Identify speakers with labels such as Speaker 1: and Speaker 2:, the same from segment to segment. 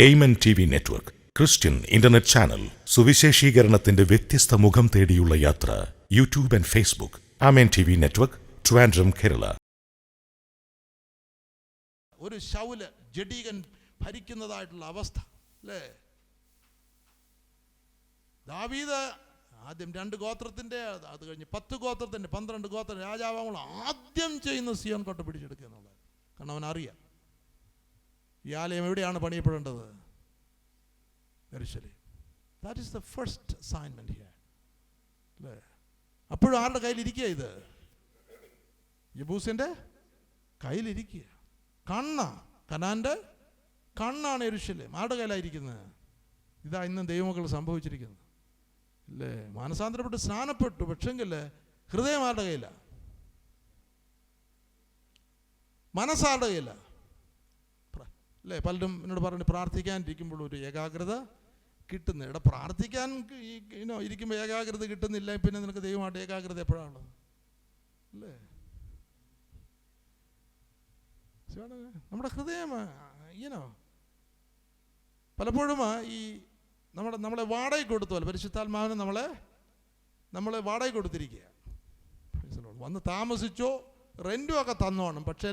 Speaker 1: എയ്മൻ TV network Christian internet channel. സുവിശേഷീകരണത്തിന്റെ വ്യത്യസ്ത മുഖം തേടിയുള്ള യാത്ര. YouTube and Facebook. Amen TV network, Trivandrum, Kerala.
Speaker 2: ഒരു ശൗല് ജഡീകൻ ഭരിക്കുന്നതായിട്ടുള്ള അവസ്ഥ അല്ലേ? ദാവീദ് ആദ്യം 2 ഗോത്രത്തിൻ്റെ, അത് കഴിഞ്ഞ് 10 ഗോത്രത്തിൻ്റെ, 12 ഗോത്ര രാജാവാകുമ്പോൾ ആദ്യം ചെയ്യുന്ന സിയോൻ കോട്ട പിടിച്ചെടുക്കുക എന്നുള്ളത്. കാരണം അവനറിയാം ഈ ആലയം എവിടെയാണ് പണിയപ്പെടേണ്ടത്. യെരൂശലേം. That is the first assignment here അല്ലേ? അപ്പോഴും ആരുടെ കയ്യിലിരിക്കുക? ഇത് യെബൂസിൻ്റെ കയ്യിലിരിക്കുക. കനാന്റെ കണ്ണാണ് യെരൂശലേം. ആരുടെ കയ്യിലായിരിക്കുന്നത്? ഇതാ ഇന്നും ദൈവമക്കൾ സംഭവിച്ചിരിക്കുന്നത് അല്ലേ? മാനസാന്തരപ്പെട്ട് സ്നാനപ്പെട്ടു, പക്ഷെങ്കിൽ ഹൃദയം ആരുടെ കയ്യില? മനസ്സാരുടെ കയ്യില അല്ലേ? പലരും എന്നോട് പറഞ്ഞു പ്രാർത്ഥിക്കാനിരിക്കുമ്പോൾ ഒരു ഏകാഗ്രത കിട്ടുന്നു. ഇവിടെ പ്രാർത്ഥിക്കാൻ ഇരിക്കുമ്പോൾ ഏകാഗ്രത കിട്ടുന്നില്ല, പിന്നെ നിനക്ക് ദൈവമായിട്ട് ഏകാഗ്രത എപ്പോഴാണ് അല്ലേ? നമ്മുടെ ഹൃദയം പലപ്പോഴും ഈ നമ്മളെ വാടകയ്ക്ക് കൊടുത്തുപോലെ പരിശുദ്ധാത്മാവിനെ നമ്മളെ വാടകയ്ക്ക് കൊടുത്തിരിക്കുക. വന്ന് താമസിച്ചോ റെൻറ്റും ഒക്കെ തന്നോണം, പക്ഷേ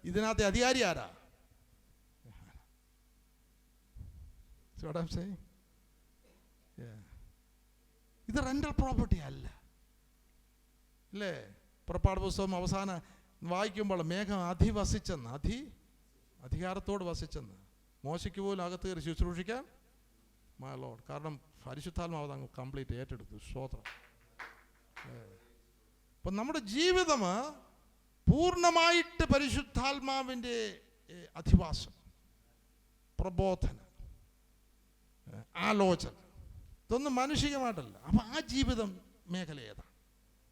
Speaker 2: ഇതിനകത്തെ അധികാരി ആരാ? ഇത് റെന്റൽ പ്രോപ്പർട്ടി അല്ല അല്ലേ? പുറപ്പാട് പുസ്തകം അവസാനം വായിക്കുമ്പോൾ മേഘം അധികാരത്തോട് വസിച്ചെന്ന്. മോശയ്ക്ക് പോലും അകത്ത് കയറി ശുശ്രൂഷിക്കാൻ മൈ ലോർഡ്. കാരണം പരിശുദ്ധാത്മാവ് അങ്ങ് കംപ്ലീറ്റ് ഏറ്റെടുത്തു. സ്തോത്രം. അപ്പം നമ്മുടെ ജീവിതം പൂർണ്ണമായിട്ട് പരിശുദ്ധാത്മാവിൻ്റെ അധിവാസം, പ്രബോധനം, ആലോചന, ഇതൊന്നും മാനുഷികമായിട്ടല്ല. അപ്പം ആ ജീവിതം മേഖല ഏതാണ്?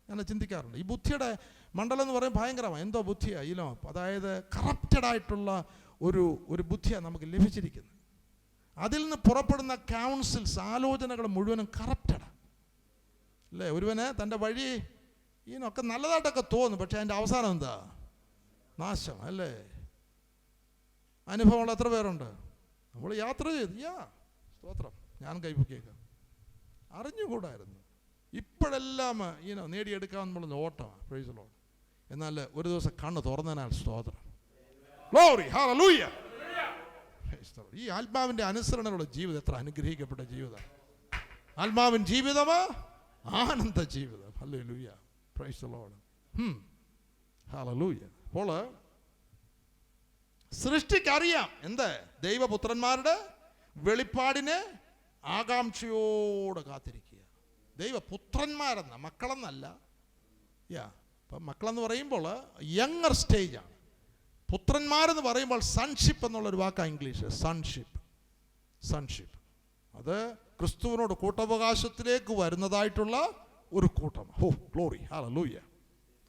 Speaker 2: ഞാൻ ചിന്തിക്കാറുണ്ട്. ഈ ബുദ്ധിയുടെ മണ്ഡലം എന്ന് പറയുമ്പോൾ ഭയങ്കരമാണ്. എന്തോ ബുദ്ധിയാണ് ഇല്ലോ. അതായത് കറപ്റ്റഡായിട്ടുള്ള ഒരു ബുദ്ധിയാണ് നമുക്ക് ലഭിച്ചിരിക്കുന്നത്. അതിൽ നിന്ന് പുറപ്പെടുന്ന കൗൺസിൽസ്, ആലോചനകൾ മുഴുവനും കറപ്റ്റഡാണ് അല്ലേ? ഒരുവന് തൻ്റെ വഴി ഒക്കെ നല്ലതായിട്ടൊക്കെ തോന്നും, പക്ഷെ അതിൻ്റെ അവസാനം എന്താ? നാശം അല്ലേ? അനുഭവങ്ങൾ എത്ര പേരുണ്ട്? നമ്മൾ യാത്ര ചെയ്ത് സ്തോത്രം, ഞാൻ കൈപ്പൊക്കിയേക്കാം, അറിഞ്ഞുകൂടായിരുന്നു. ഇപ്പോഴെല്ലാം നേടിയെടുക്കാൻ നമ്മൾ ഓട്ടമാണ്. Price the Lord. എന്നാൽ ഒരു ദിവസം കണ്ണ് തുറന്നതിനാൽ സ്തോത്രം. Glory, hallelujah. ഈ ആത്മാവിൻ്റെ അനുസരണയുള്ള ജീവിതം എത്ര അനുഗ്രഹിക്കപ്പെട്ട ജീവിതം! ആത്മാവിൻ ജീവിതം ആനന്ദ ജീവിതം. Hallelujah, price the Lord. Hallelujah. അപ്പോൾ സൃഷ്ടിക്കറിയാം എന്ത്? ദൈവപുത്രന്മാരുടെ വെളിപ്പാടിനെ ആകാംക്ഷയോടെ കാത്തിരിക്കുക. ദൈവപുത്രന്മാരെന്ന, മക്കളെന്നല്ല. ഇപ്പം മക്കളെന്ന് പറയുമ്പോൾ യങ്ങർ സ്റ്റേജാണ്. പുത്രന്മാരെന്ന് പറയുമ്പോൾ സൺഷിപ്പ് എന്നുള്ളൊരു വാക്കാണ് ഇംഗ്ലീഷ്. സൺഷിപ്പ് അത് ക്രിസ്തുവിനോട് കൂട്ടവകാശത്തിലേക്ക് വരുന്നതായിട്ടുള്ള ഒരു കൂട്ടം. ഗ്ലോറി, ഹല്ലേലൂയ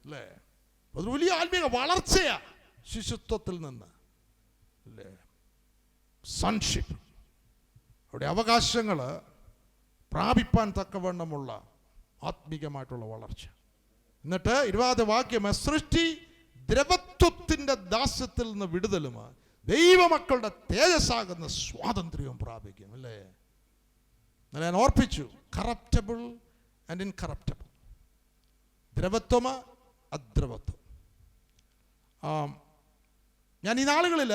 Speaker 2: അല്ലേ? അതൊരു വലിയ ആത്മീയ വളർച്ചയാണ് ശിശുത്വത്തിൽ നിന്ന് അല്ലേ? സൺഷിപ്പ്, അവിടെ അവകാശങ്ങൾ പ്രാപിപ്പാൻ തക്കവണ്ണമുള്ള ആത്മീകമായിട്ടുള്ള വളർച്ച. എന്നിട്ട് 20ാമത്തെ വാക്യം, സൃഷ്ടി ദ്രവത്വത്തിൻ്റെ ദാസ്യത്തിൽ നിന്ന് വിടുതലും ദൈവമക്കളുടെ തേജസ്സാകുന്ന സ്വാതന്ത്ര്യവും പ്രാപിക്കും അല്ലേ? ഞാൻ ഓർപ്പിച്ചു, കറപ്റ്റബിൾ ആൻഡ് ഇൻകറപ്റ്റബിൾ, ദ്രവത്വം, അദ്രവത്വം. ഞാൻ ഈ നാളുകളിൽ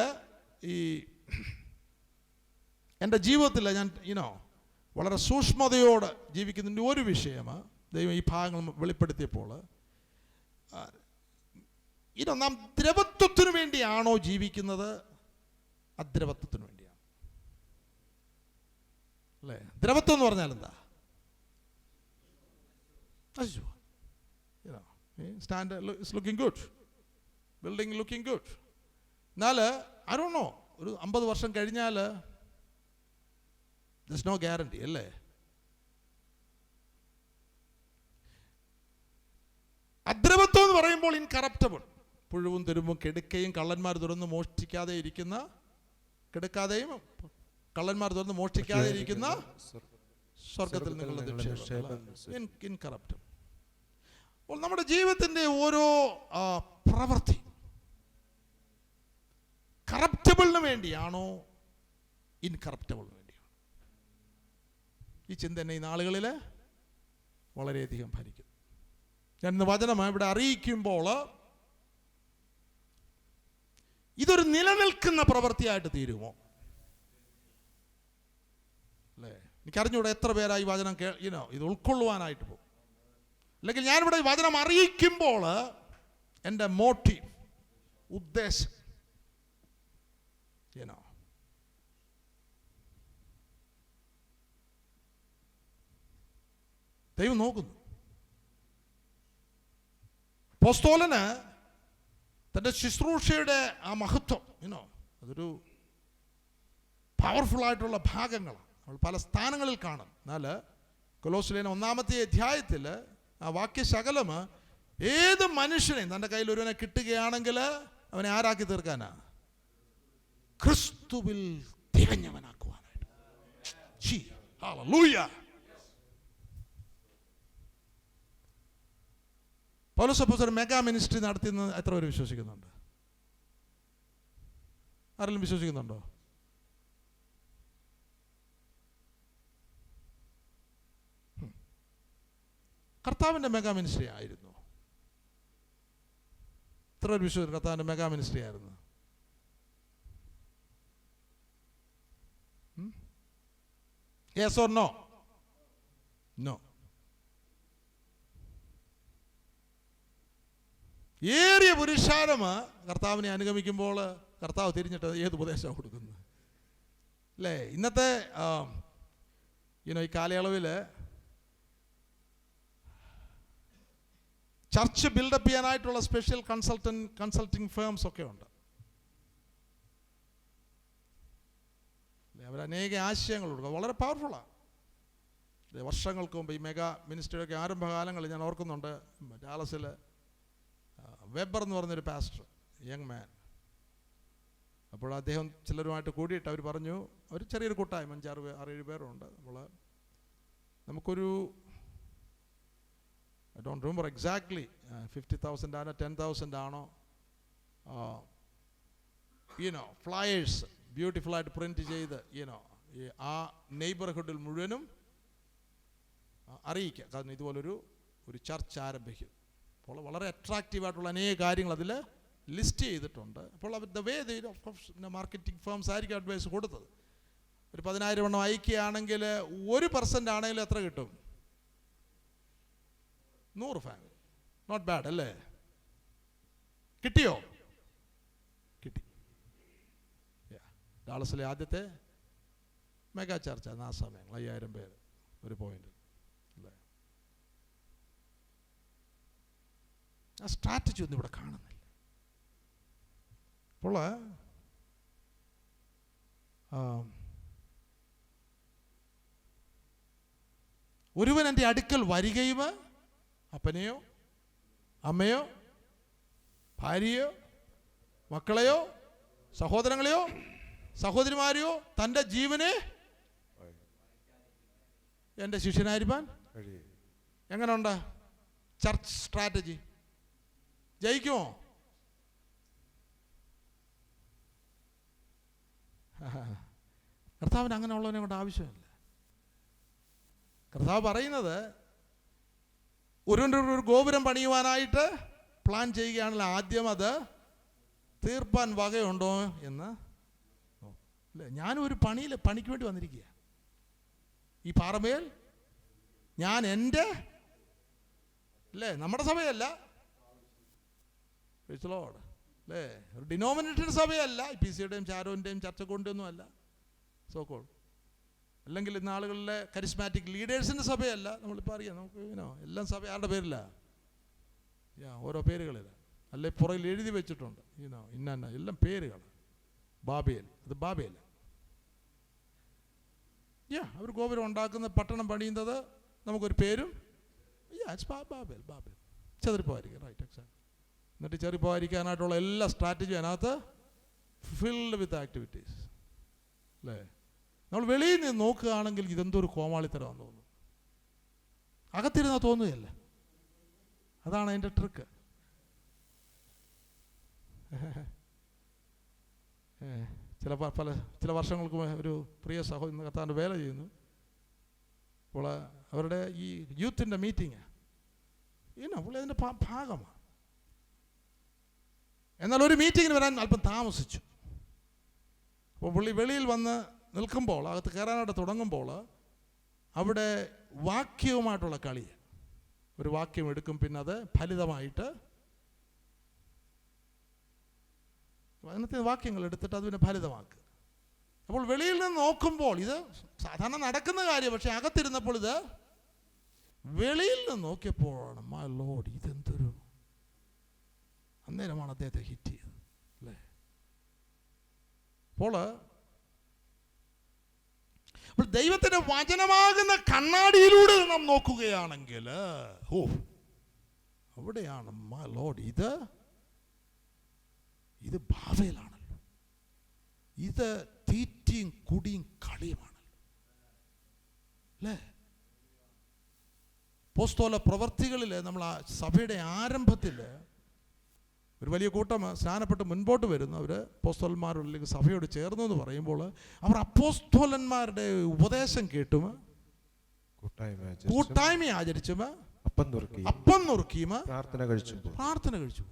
Speaker 2: എൻ്റെ ജീവിതത്തിൽ ഞാൻ വളരെ സൂക്ഷ്മതയോടെ ജീവിക്കുന്നതിൻ്റെ ഒരു വിഷയമാണ് ദൈവം ഈ ഭാഗങ്ങൾ വെളിപ്പെടുത്തിയപ്പോൾ, നാം ദ്രവത്വത്തിനു വേണ്ടിയാണോ ജീവിക്കുന്നത്, അദ്രവത്വത്തിനു വേണ്ടിയാണ് അല്ലേ? ദ്രവത്വം എന്ന് പറഞ്ഞാൽ എന്താ? Stand is looking good, building looking good. എന്നാൽ ഐ ഡോണ്ട് നോ, ഒരു 50 വർഷം കഴിഞ്ഞാൽ there's no guarantee അല്ലേ? അദ്രവത്വം എന്ന് പറയുമ്പോൾ ഇൻകറപ്റ്റബിൾ, പുഴുവും തെരുവും കെടുക്കയും കള്ളന്മാർ തുറന്ന് മോഷ്ടിക്കാതെ ഇരിക്കുന്ന, കെടുക്കാതെയും കള്ളന്മാർ തുറന്ന് മോഷ്ടിക്കാതെ ഇരിക്കുന്ന സ്വർഗത്തിൽ നിങ്ങളുടെ ഇൻകറപ്റ്റബിൾ. അപ്പോൾ നമ്മുടെ ജീവിതത്തിൻ്റെ ഓരോ പ്രവൃത്തി കറപ്റ്റബിളിന് വേണ്ടിയാണോ ഇൻകറപ്റ്റബിളിന് വേണ്ടിയാണ്. ഈ ചിന്ത എന്നെ ഈ നാളുകളിൽ വളരെയധികം ഭരിക്കും. ഞാൻ ഇന്ന് വചനം ഇവിടെ അറിയിക്കുമ്പോൾ ഇതൊരു നിലനിൽക്കുന്ന പ്രവൃത്തിയായിട്ട് തീരുമോ? അല്ലേ? എനിക്കറിഞ്ഞൂടെ എത്ര പേരായി വചനം ഇത് ഉൾക്കൊള്ളുവാനായിട്ട് പോകും. അല്ലെങ്കിൽ ഞാനിവിടെ ഈ വചനം അറിയിക്കുമ്പോൾ എൻ്റെ മോട്ടീവ്, ഉദ്ദേശം ദൈവം നോക്കുന്നു. അപ്പോസ്തലന് തൻ്റെ ശുശ്രൂഷയുടെ ആ മഹത്വം അതൊരു പവർഫുൾ ആയിട്ടുള്ള ഭാഗങ്ങളാണ്. നമ്മൾ പല സ്ഥാനങ്ങളിൽ കാണും. എന്നാൽ കൊലോസ്യലേഖനം 1-ാമത്തെ അധ്യായത്തിൽ ആ വാക്യശകലം ഏത് മനുഷ്യനെയും തൻ്റെ കയ്യിൽ ഒരുവനെ കിട്ടുകയാണെങ്കിൽ അവനെ ആരാക്കി തീർക്കാനാ? ക്രിസ്തുവിൽ തികഞ്ഞവനാക്കുവാനായിട്ട്. ഹല്ലേലൂയ. പൗലോസ് അപ്പോസ്തലൻ മെഗാ മിനിസ്ട്രി നടത്തിയെന്ന് എത്ര പേര് വിശ്വസിക്കുന്നുണ്ട്? ആരെങ്കിലും വിശ്വസിക്കുന്നുണ്ടോ? കർത്താവിൻ്റെ മെഗാ മിനിസ്ട്രി ആയിരുന്നു. എത്ര പേര് വിശ്വസിക്കുന്നു കർത്താവിൻ്റെ മെഗാ മിനിസ്ട്രി ആയിരുന്നു? Yes or no? No. ഏറിയ പുരുഷാരം കർത്താവിനെ അനുഗമിക്കുമ്പോൾ കർത്താവ് തിരിഞ്ഞിട്ട് ഏത് ഉപദേശമാണ് കൊടുക്കുന്നത്? അല്ലേ? ഇന്നത്തെ ഈ കാലയളവിൽ ചർച്ച് ബിൽഡപ്പ് ചെയ്യാനായിട്ടുള്ള സ്പെഷ്യൽ കൺസൾട്ടിങ് ഫേംസ് ഒക്കെ ഉണ്ട്. അവർ അനേക ആശയങ്ങൾ കൊടുക്കുക, വളരെ പവർഫുള്ളാണ്. വർഷങ്ങൾക്ക് മുമ്പ് ഈ മെഗാ മിനിസ്ട്രിയൊക്കെ ആരംഭകാലങ്ങളിൽ ഞാൻ ഓർക്കുന്നുണ്ട്, ഡാലസിൽ വെബർ എന്ന് പറഞ്ഞൊരു പാസ്റ്റർ, യങ് മാൻ. അപ്പോൾ അദ്ദേഹം ചിലരുമായിട്ട് കൂടിയിട്ട് അവർ പറഞ്ഞു, ഒരു ചെറിയൊരു കൂട്ടായ്മ 5-6-7 പേരുണ്ട്. അപ്പോൾ നമുക്കൊരു ഐ ഡോണ്ട് റിമെമ്പർ എക്സാക്ട്ലി 50,000 ആണോ 10,000 ആണോ ഫ്ലയേഴ്സ് ബ്യൂട്ടിഫുള്ളായിട്ട് പ്രിൻറ്റ് ചെയ്ത് ആ നെയ്ബർഹുഡിൽ മുഴുവനും അറിയിക്കുക. കാരണം ഇതുപോലൊരു ചർച്ച് ആരംഭിക്കും. അപ്പോൾ വളരെ അട്രാക്റ്റീവായിട്ടുള്ള അനേക കാര്യങ്ങൾ അതിൽ ലിസ്റ്റ് ചെയ്തിട്ടുണ്ട്. അപ്പോൾ അവർ ദ വേ മാർക്കറ്റിംഗ് ഫേംസ് ആയിരിക്കും അഡ്വൈസ് കൊടുത്തത്. ഒരു 10,000 എണ്ണം അയക്കുകയാണെങ്കിൽ 1% ആണെങ്കിലും എത്ര കിട്ടും? 100 ഫാമിലി. നോട്ട് ബാഡ് അല്ലേ? കിട്ടിയോ? കിട്ടി. ഡാളസിലെ ആദ്യത്തെ മെഗാ ചർച്ച ആ സമയങ്ങൾ 5,000 പേര് ഒരു പോയിന്റ്. അല്ലേ? ആ സ്ട്രാറ്റജി ഒന്നും ഇവിടെ കാണുന്നില്ല. അപ്പോൾ ഒരുവൻ എൻ്റെ അടുക്കൽ വരികയും അപ്പനെയോ അമ്മയോ ഭാര്യയോ മക്കളെയോ സഹോദരങ്ങളെയോ സഹോദരിമാരെയോ തൻ്റെ ജീവനെ എൻ്റെ ശിഷ്യനായിരിക്കാൻ എങ്ങനെയുണ്ട് ചർച്ച് സ്ട്രാറ്റജി? ജയിക്കുമോ? കർത്താവിന് അങ്ങനെയുള്ളവനെ കൊണ്ട് ആവശ്യമില്ല. കർത്താവ് പറയുന്നത് ഒരു ഗോപുരം പണിയുവാനായിട്ട് പ്ലാൻ ചെയ്യുകയാണെങ്കിൽ ആദ്യം അത് തീർപ്പാൻ വകയുണ്ടോ എന്ന്. അല്ലേ? ഞാനും ഒരു പണിക്ക് വേണ്ടി വന്നിരിക്കുക. ഈ പാറമേൽ ഞാൻ എൻ്റെ അല്ലേ, നമ്മുടെ സഭയല്ല, അല്ലേ, ഒരു ഡിനോമിനേറ്റഡ് സഭയല്ല, PCയുടെയും ചാരോൻ്റെയും ചർച്ചക്കൊണ്ടൊന്നും അല്ല, സോക്കോൾ, അല്ലെങ്കിൽ ഇന്ന് ആളുകളിലെ കരിസ്മാറ്റിക് ലീഡേഴ്സിൻ്റെ സഭയല്ല. നമ്മളിപ്പോൾ അറിയാം, നമുക്ക് എല്ലാം സഭ ആരുടെ പേരില്ല? ഓരോ പേരുകളില്ല. അല്ലെ പുറകിൽ എഴുതി വെച്ചിട്ടുണ്ട് ഇന്ന എല്ലാം പേരുകൾ. ബാബേൽ, അത് ബാബേൽ. അവർ ഗോപുരം ഉണ്ടാക്കുന്ന പട്ടണം പണിയുന്നത് നമുക്കൊരു പേരും ബാബേൽ. ബാബേൽ ചെറിപ്പോയിരിക്കും. Right, exact. എന്നിട്ട് ചെറിപ്പോയിരിക്കാനായിട്ടുള്ള എല്ലാ സ്ട്രാറ്റജിയും അതിനകത്ത് ഫിൽഡ് വിത്ത് ആക്ടിവിറ്റീസ്. അല്ലേ? നമ്മൾ വെളിയിൽ നിന്ന് നോക്കുകയാണെങ്കിൽ ഇതെന്തൊരു കോമാളിത്തരമാണെന്ന് തോന്നുന്നു. അകത്തിരുന്നാൽ തോന്നുകയല്ല. അതാണ് അതിൻ്റെ ട്രിക്ക്. ചില വർഷങ്ങൾക്ക് ഒരു പ്രിയ സഹോദരൻ കർത്താവിൻ്റെ വേല ചെയ്യുന്നു. അപ്പോൾ അവരുടെ ഈ യൂത്തിൻ്റെ മീറ്റിംഗ് പുള്ളി അതിൻ്റെ ഭാഗമാണ്. എന്നാൽ ഒരു മീറ്റിങ്ങിന് വരാൻ അല്പം താമസിച്ചു. അപ്പോൾ പുള്ളി വെളിയിൽ വന്ന് നിൽക്കുമ്പോൾ, അകത്ത് കയറാനായിട്ട് തുടങ്ങുമ്പോൾ, അവിടെ വാക്യവുമായിട്ടുള്ള കളി. ഒരു വാക്യം എടുക്കും, പിന്നെ അത് ഫലിതമായിട്ട് അങ്ങനത്തെ വാക്യങ്ങൾ എടുത്തിട്ട് അത് പിന്നെ ഫലിതമാക്കുക. അപ്പോൾ വെളിയിൽ നിന്ന് നോക്കുമ്പോൾ ഇത് സാധാരണ നടക്കുന്ന കാര്യം, പക്ഷെ അകത്തിരുന്നപ്പോൾ ഇത് വെളിയിൽ നിന്ന് നോക്കിയപ്പോഴാണ് മൈ ലോർഡ്, ഇതെന്തൊരു, അന്നേരമാണ് അദ്ദേഹത്തെ ഹിറ്റ് ചെയ്തത് അല്ലേ. അപ്പോൾ ദൈവത്തിന്റെ വചനമാകുന്ന കണ്ണാടിയിലൂടെ നാം നോക്കുകയാണെങ്കിൽ അവിടെയാണ് മൈ ലോർഡ്, ഇത് ഭാവയിലാണല്ലോ, ഇത് തീറ്റിയും കുടിയും കളിയുമാണല്ലോ അല്ലേ. അപ്പോസ്തല പ്രവർത്തികളിൽ നമ്മൾ ആ സഭയുടെ ആരംഭത്തിൽ ഒരു വലിയ കൂട്ടം സ്നാനപ്പെട്ട് മുൻപോട്ട് വരുന്നു. അവർ അപ്പോസ്തലന്മാരോട് അല്ലെങ്കിൽ സഭയോട് ചേർന്നു എന്ന് പറയുമ്പോൾ അവർ അപ്പോസ്തലന്മാരുടെ ഉപദേശം കേട്ടും കൂട്ടായ്മ ആചരിച്ചും അപ്പം നുറുക്കിയും പ്രാർത്ഥന കഴിച്ചു.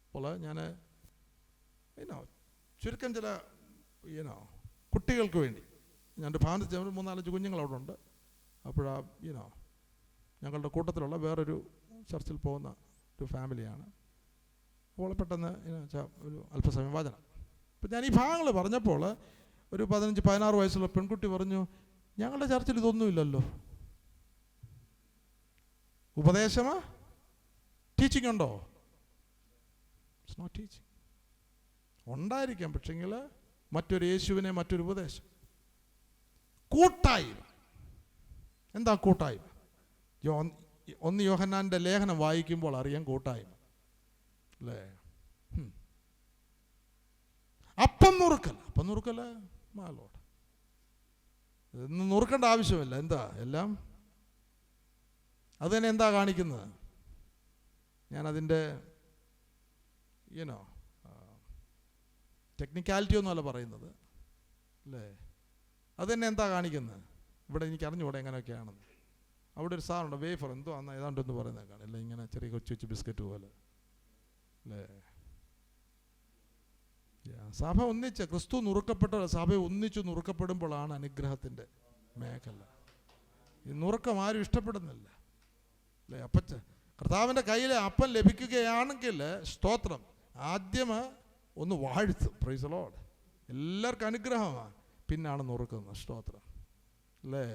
Speaker 2: അപ്പോൾ ഞാൻ ചുരുക്കം ചില കുട്ടികൾക്ക് വേണ്ടി ഞാൻ ഭാഗത്ത് 3-4 കുഞ്ഞുങ്ങൾ അവിടെ ഉണ്ട്. അപ്പോഴാ ഞങ്ങളുടെ കൂട്ടത്തിലുള്ള വേറൊരു ചർച്ചിൽ പോകുന്ന ഒരു ഫാമിലിയാണ്. അപ്പോൾ പെട്ടെന്ന് ഒരു അല്പസമയം വചനം. അപ്പം ഞാൻ ഈ ഭാഗങ്ങൾ പറഞ്ഞപ്പോൾ ഒരു 15-16 വയസ്സുള്ള പെൺകുട്ടി പറഞ്ഞു, ഞങ്ങളുടെ ചർച്ചിൽ ഇതൊന്നുമില്ലല്ലോ, ഉപദേശമാ, ടീച്ചിങ് ഉണ്ടോ? It's not teaching. ഉണ്ടായിരിക്കാം, പക്ഷെങ്കിൽ മറ്റൊരു യേശുവിനെ, മറ്റൊരു ഉപദേശം. കൂട്ടായ്മ. എന്താ കൂട്ടായ്മ? 1 യോഹന്നാൻ്റെ ലേഖനം വായിക്കുമ്പോൾ അറിയാം കൂട്ടായ്മ അല്ലേ. അപ്പം നുറുക്കല്ല മാലോട്ട് ഇതൊന്നും നുറുക്കേണ്ട ആവശ്യമില്ല. എന്താ എല്ലാം അത് തന്നെ. എന്താ കാണിക്കുന്നത്? ഞാനതിൻ്റെ ടെക്നിക്കാലിറ്റി ഒന്നുമല്ല പറയുന്നത് അല്ലേ. അത് തന്നെ എന്താ കാണിക്കുന്നത്? ഇവിടെ എനിക്ക് അറിഞ്ഞുകൂടെ എങ്ങനെയൊക്കെയാണെന്ന്. അവിടെ ഒരു സാധനമുണ്ട്, വേഫർ എന്തോ അന്ന് ഏതാണ്ടൊന്ന് പറയുന്നേക്കാണ്, അല്ല ഇങ്ങനെ ചെറിയ കൊച്ചു ബിസ്ക്കറ്റ് പോലെ അല്ലേ. സഭ ഒന്നിച്ച്, ക്രിസ്തു നുറുക്കപ്പെട്ട സഭ ഒന്നിച്ച് നുറുക്കപ്പെടുമ്പോഴാണ് അനുഗ്രഹത്തിൻ്റെ മേഖല. ഈ നുറുക്കം ആരും ഇഷ്ടപ്പെടുന്നില്ല അല്ലേ. കർത്താവിൻ്റെ കയ്യിൽ അപ്പം ലഭിക്കുകയാണെങ്കിൽ സ്തോത്രം, ആദ്യം ഒന്ന് വാഴ്ത്തും, പ്രൈസ് ദി ലോർഡ്. എല്ലാവർക്കും അനുഗ്രഹമാണ്, പിന്നാണ് നുറുക്കുന്നത്, സ്തോത്രം അല്ലേ.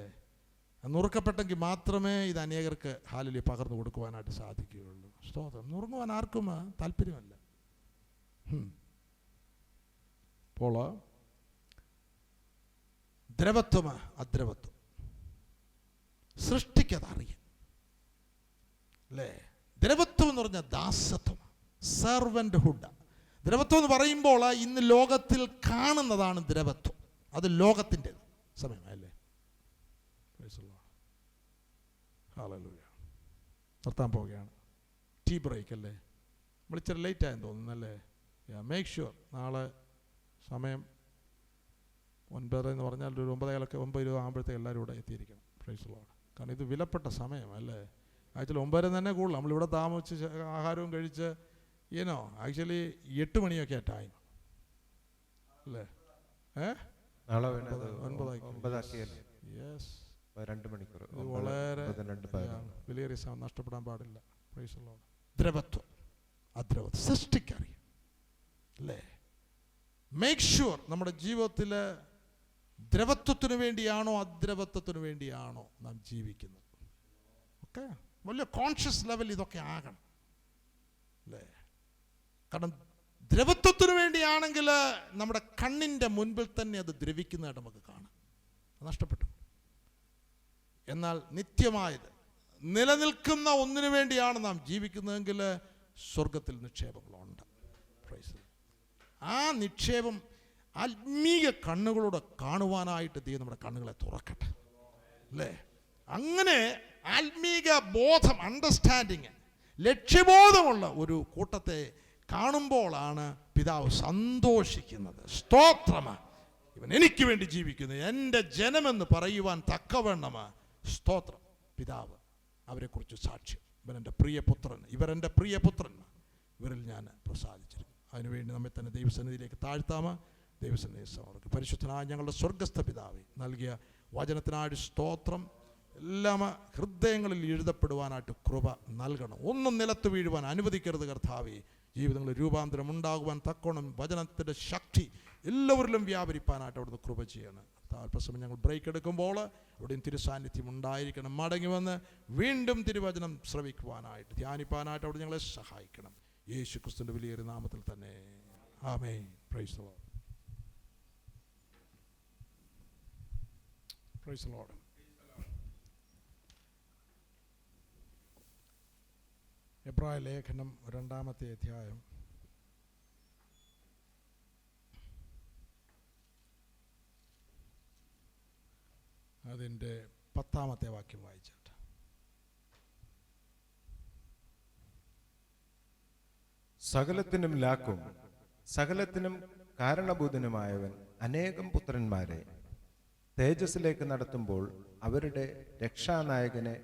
Speaker 2: നുറുക്കപ്പെട്ടെങ്കിൽ മാത്രമേ ഇത് അനേകർക്ക് ഹാലലി പകർന്നു കൊടുക്കുവാനായിട്ട് സാധിക്കുകയുള്ളൂ, സ്തോത്രം. നുറുങ്ങുവാൻ ആർക്കും താല്പര്യമല്ല. അപ്പോൾ ദ്രവത്വം അദ്രവത്വം സൃഷ്ടിക്കതറിയാം അല്ലേ. ദ്രവത്വം എന്ന് പറഞ്ഞാൽ ദാസത്വം, സെർവൻ്റ് ഹുഡ്. ദ്രവത്വം എന്ന് പറയുമ്പോൾ ഇന്ന് ലോകത്തിൽ കാണുന്നതാണ് ദ്രവത്വം. അത് ലോകത്തിൻ്റെ സമയമല്ലേ. ഹല്ലേലൂയ. നിർത്താൻ പോവുകയാണ്. ടീ ബ്രേക്ക് അല്ലേ. നമ്മൾ ഇച്ചിരി ലേറ്റ് ആയെന്ന് തോന്നുന്നു അല്ലേ. മേക്ക് ഷുവർ നാളെ സമയം 9 എന്ന് പറഞ്ഞാൽ ഒരു 9:20 ആകുമ്പോഴത്തേക്ക് എല്ലാവരും ഇവിടെ എത്തിയിരിക്കണം. Price the Lord. കാരണം ഇത് വിലപ്പെട്ട സമയം അല്ലേ. ആക്ച്വലി 9 തന്നെ കൂടുതൽ. നമ്മളിവിടെ താമസിച്ച് ആഹാരവും കഴിച്ച് ആക്ച്വലി 8 മണിയൊക്കെ ടൈം അല്ലേ.
Speaker 3: 9
Speaker 2: യെസ്,
Speaker 3: 2 മണിക്കൂർ.
Speaker 2: വളരെ വിലയേറിയ സമയം നഷ്ടപ്പെടാൻ പാടില്ല. Praise the Lord. ദ്രവത്വം അദ്രവത്വം സൃഷ്ടിക്കറിയാം അല്ലേ. മേക്ക് ഷുവർ നമ്മുടെ ജീവിതത്തിൽ ദ്രവത്വത്തിന് വേണ്ടിയാണോ അദ്രവത്വത്തിന് വേണ്ടിയാണോ നാം ജീവിക്കുന്നത്. ഓക്കെ, വലിയ കോൺഷ്യസ് ലെവൽ ഇതൊക്കെ ആകണം അല്ലേ. കാരണം ദ്രവത്വത്തിന് വേണ്ടിയാണെങ്കിൽ നമ്മുടെ കണ്ണിൻ്റെ മുൻപിൽ തന്നെ അത് ദ്രവിക്കുന്നതായിട്ട് നമുക്ക് കാണാം. നഷ്ടപ്പെട്ടു. എന്നാൽ നിത്യമായത് നിലനിൽക്കുന്ന ഒന്നിനു വേണ്ടിയാണ് നാം ജീവിക്കുന്നതെങ്കിൽ സ്വർഗത്തിൽ നിക്ഷേപങ്ങളുണ്ട്. ആ നിക്ഷേപം ആത്മീയ കണ്ണുകളോടെ കാണുവാനായിട്ട് ദൈവം നമ്മുടെ കണ്ണുകളെ തുറക്കട്ടെ അല്ലേ. അങ്ങനെ ആത്മീക ബോധം, അണ്ടർസ്റ്റാൻഡിങ്, ലക്ഷ്യബോധമുള്ള ഒരു കൂട്ടത്തെ കാണുമ്പോഴാണ് പിതാവ് സന്തോഷിക്കുന്നത്. സ്തോത്രം. ഇവൻ എനിക്ക് വേണ്ടി ജീവിക്കുന്നു, എൻ്റെ ജനമെന്ന് പറയുവാൻ തക്കവണ്ണമാ സ്തോത്രം. പിതാവ് അവരെക്കുറിച്ച് സാക്ഷ്യം, ഇവരെൻ്റെ പ്രിയപുത്രൻ, ഇവരെൻ്റെ പ്രിയപുത്രന്മാർ, ഇവരിൽ ഞാൻ പ്രസാദിച്ചിരിക്കുന്നു. അതിനുവേണ്ടി നമ്മെ തന്നെ ദൈവസന്നിധിയിലേക്ക് താഴ്ത്താമ. ദൈവസന്നിധി സമർപ്പിക്കും. പരിശുദ്ധനായ ഞങ്ങളുടെ സ്വർഗസ്ഥ പിതാവേ, നൽകിയ വചനത്തിനായിട്ട് സ്തോത്രം. എല്ലാം ഹൃദയങ്ങളിൽ എഴുതപ്പെടുവാനായിട്ട് കൃപ നൽകണം. ഒന്നും നിലത്ത് വീഴുവാൻ അനുവദിക്കരുത് കർത്താവേ. ജീവിതങ്ങളിൽ രൂപാന്തരം ഉണ്ടാകുവാൻ തക്കോണം വചനത്തിൻ്റെ ശക്തി എല്ലാവരിലും വ്യാപരിപ്പാനായിട്ട് അവിടുന്ന് കൃപ ചെയ്യണം. താല്പര്യം ഞങ്ങൾ ബ്രേക്ക് എടുക്കുമ്പോൾ അവിടെയും തിരുസാന്നിധ്യം ഉണ്ടായിരിക്കണം. മടങ്ങി വന്ന് വീണ്ടും തിരുവചനം ശ്രവിക്കുവാനായിട്ട് ധ്യാനിപ്പാനായിട്ട് അവിടെ ഞങ്ങളെ സഹായിക്കണം. യേശു ക്രിസ്തുവിൻ്റെ വലിയൊരു നാമത്തിൽ തന്നെ ആമേൻ. Praise the Lord. Praise the Lord. എബ്രായ ലേഖനം 2-ാമത്തെ അധ്യായം അതിൻ്റെ 10-ാമത്തെ വാക്യം വായിച്ചിട്ട്.
Speaker 3: സകലത്തിനും ലാക്കും സകലത്തിനും കാരണഭൂതനുമായവൻ അനേകം പുത്രന്മാരെ തേജസ്സിലേക്ക് നടത്തുമ്പോൾ അവരുടെ രക്ഷാനായകനെ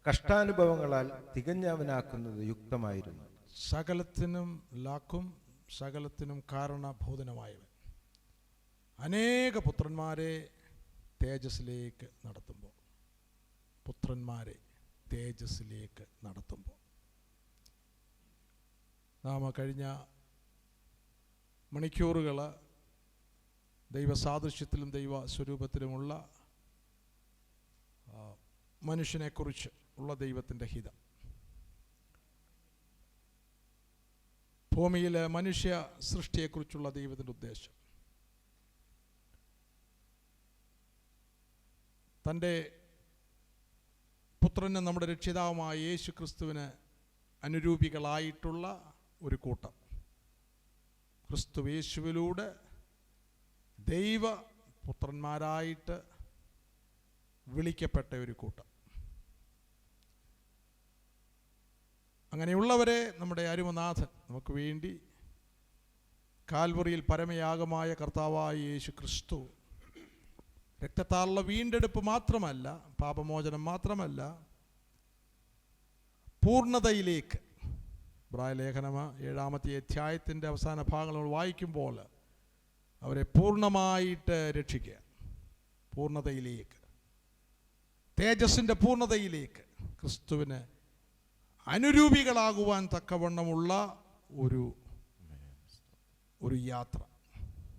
Speaker 3: കഷ്ടാനുഭവങ്ങളാൽ തികഞ്ഞവനാക്കുന്നത് യുക്തമായിരുന്നു.
Speaker 2: സകലത്തിനും ലാക്കും സകലത്തിനും കാരണഭൂതനുമായവൻ അനേക പുത്രന്മാരെ തേജസ്സിലേക്ക് നടത്തുമ്പോൾ, പുത്രന്മാരെ തേജസ്സിലേക്ക് നടത്തുമ്പോൾ, നാം കഴിഞ്ഞ മണിക്കൂറുകൾ ദൈവസാദൃശ്യത്തിലും ദൈവ സ്വരൂപത്തിലുമുള്ള മനുഷ്യനെക്കുറിച്ച് ഉള്ള ദൈവത്തിൻ്റെ ഹിതം, ഭൂമിയിലെ മനുഷ്യ സൃഷ്ടിയെക്കുറിച്ചുള്ള ദൈവത്തിൻ്റെ ഉദ്ദേശം, തൻ്റെ പുത്രന് നമ്മുടെ രക്ഷിതാവുമായ യേശു ക്രിസ്തുവിന് അനുരൂപികളായിട്ടുള്ള ഒരു കൂട്ടം, ക്രിസ്തു യേശുവിലൂടെ ദൈവപുത്രന്മാരായിട്ട് വിളിക്കപ്പെട്ട ഒരു കൂട്ടം. അങ്ങനെയുള്ളവരെ നമ്മുടെ അരുമനാഥൻ നമുക്ക് വേണ്ടി കാൽവറിയിൽ പരമയാഗമായ കർത്താവായ യേശു ക്രിസ്തു രക്തത്താലുള്ള വീണ്ടെടുപ്പ് മാത്രമല്ല, പാപമോചനം മാത്രമല്ല, പൂർണ്ണതയിലേക്ക്, ഇബ്രായ ലേഖനം 7-ാമത്തെ അധ്യായത്തിൻ്റെ അവസാന ഭാഗങ്ങൾ നമ്മൾ വായിക്കുമ്പോൾ അവരെ പൂർണ്ണമായിട്ട് രക്ഷിക്കുക, പൂർണ്ണതയിലേക്ക്, തേജസ്സിൻ്റെ പൂർണ്ണതയിലേക്ക്, ക്രിസ്തുവിന് അനുരൂപികളാകുവാൻ തക്കവണ്ണമുള്ള ഒരു യാത്ര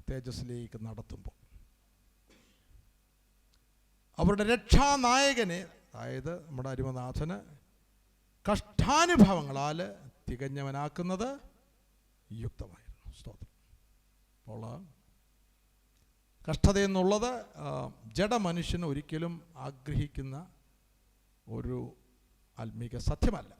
Speaker 2: തേജസ്സിലേക്ക് നടത്തുമ്പോൾ അവരുടെ രക്ഷാനായകനെ, അതായത് നമ്മുടെ അരുമനാഥന് കഷ്ടാനുഭവങ്ങളാൽ തികഞ്ഞവനാക്കുന്നത് യുക്തമായിരുന്നു. സ്തോത്രം. അപ്പോൾ കഷ്ടത എന്നുള്ളത് ജഡമനുഷ്യൻ ഒരിക്കലും ആഗ്രഹിക്കുന്ന ഒരു ആത്മീക സത്യമല്ല.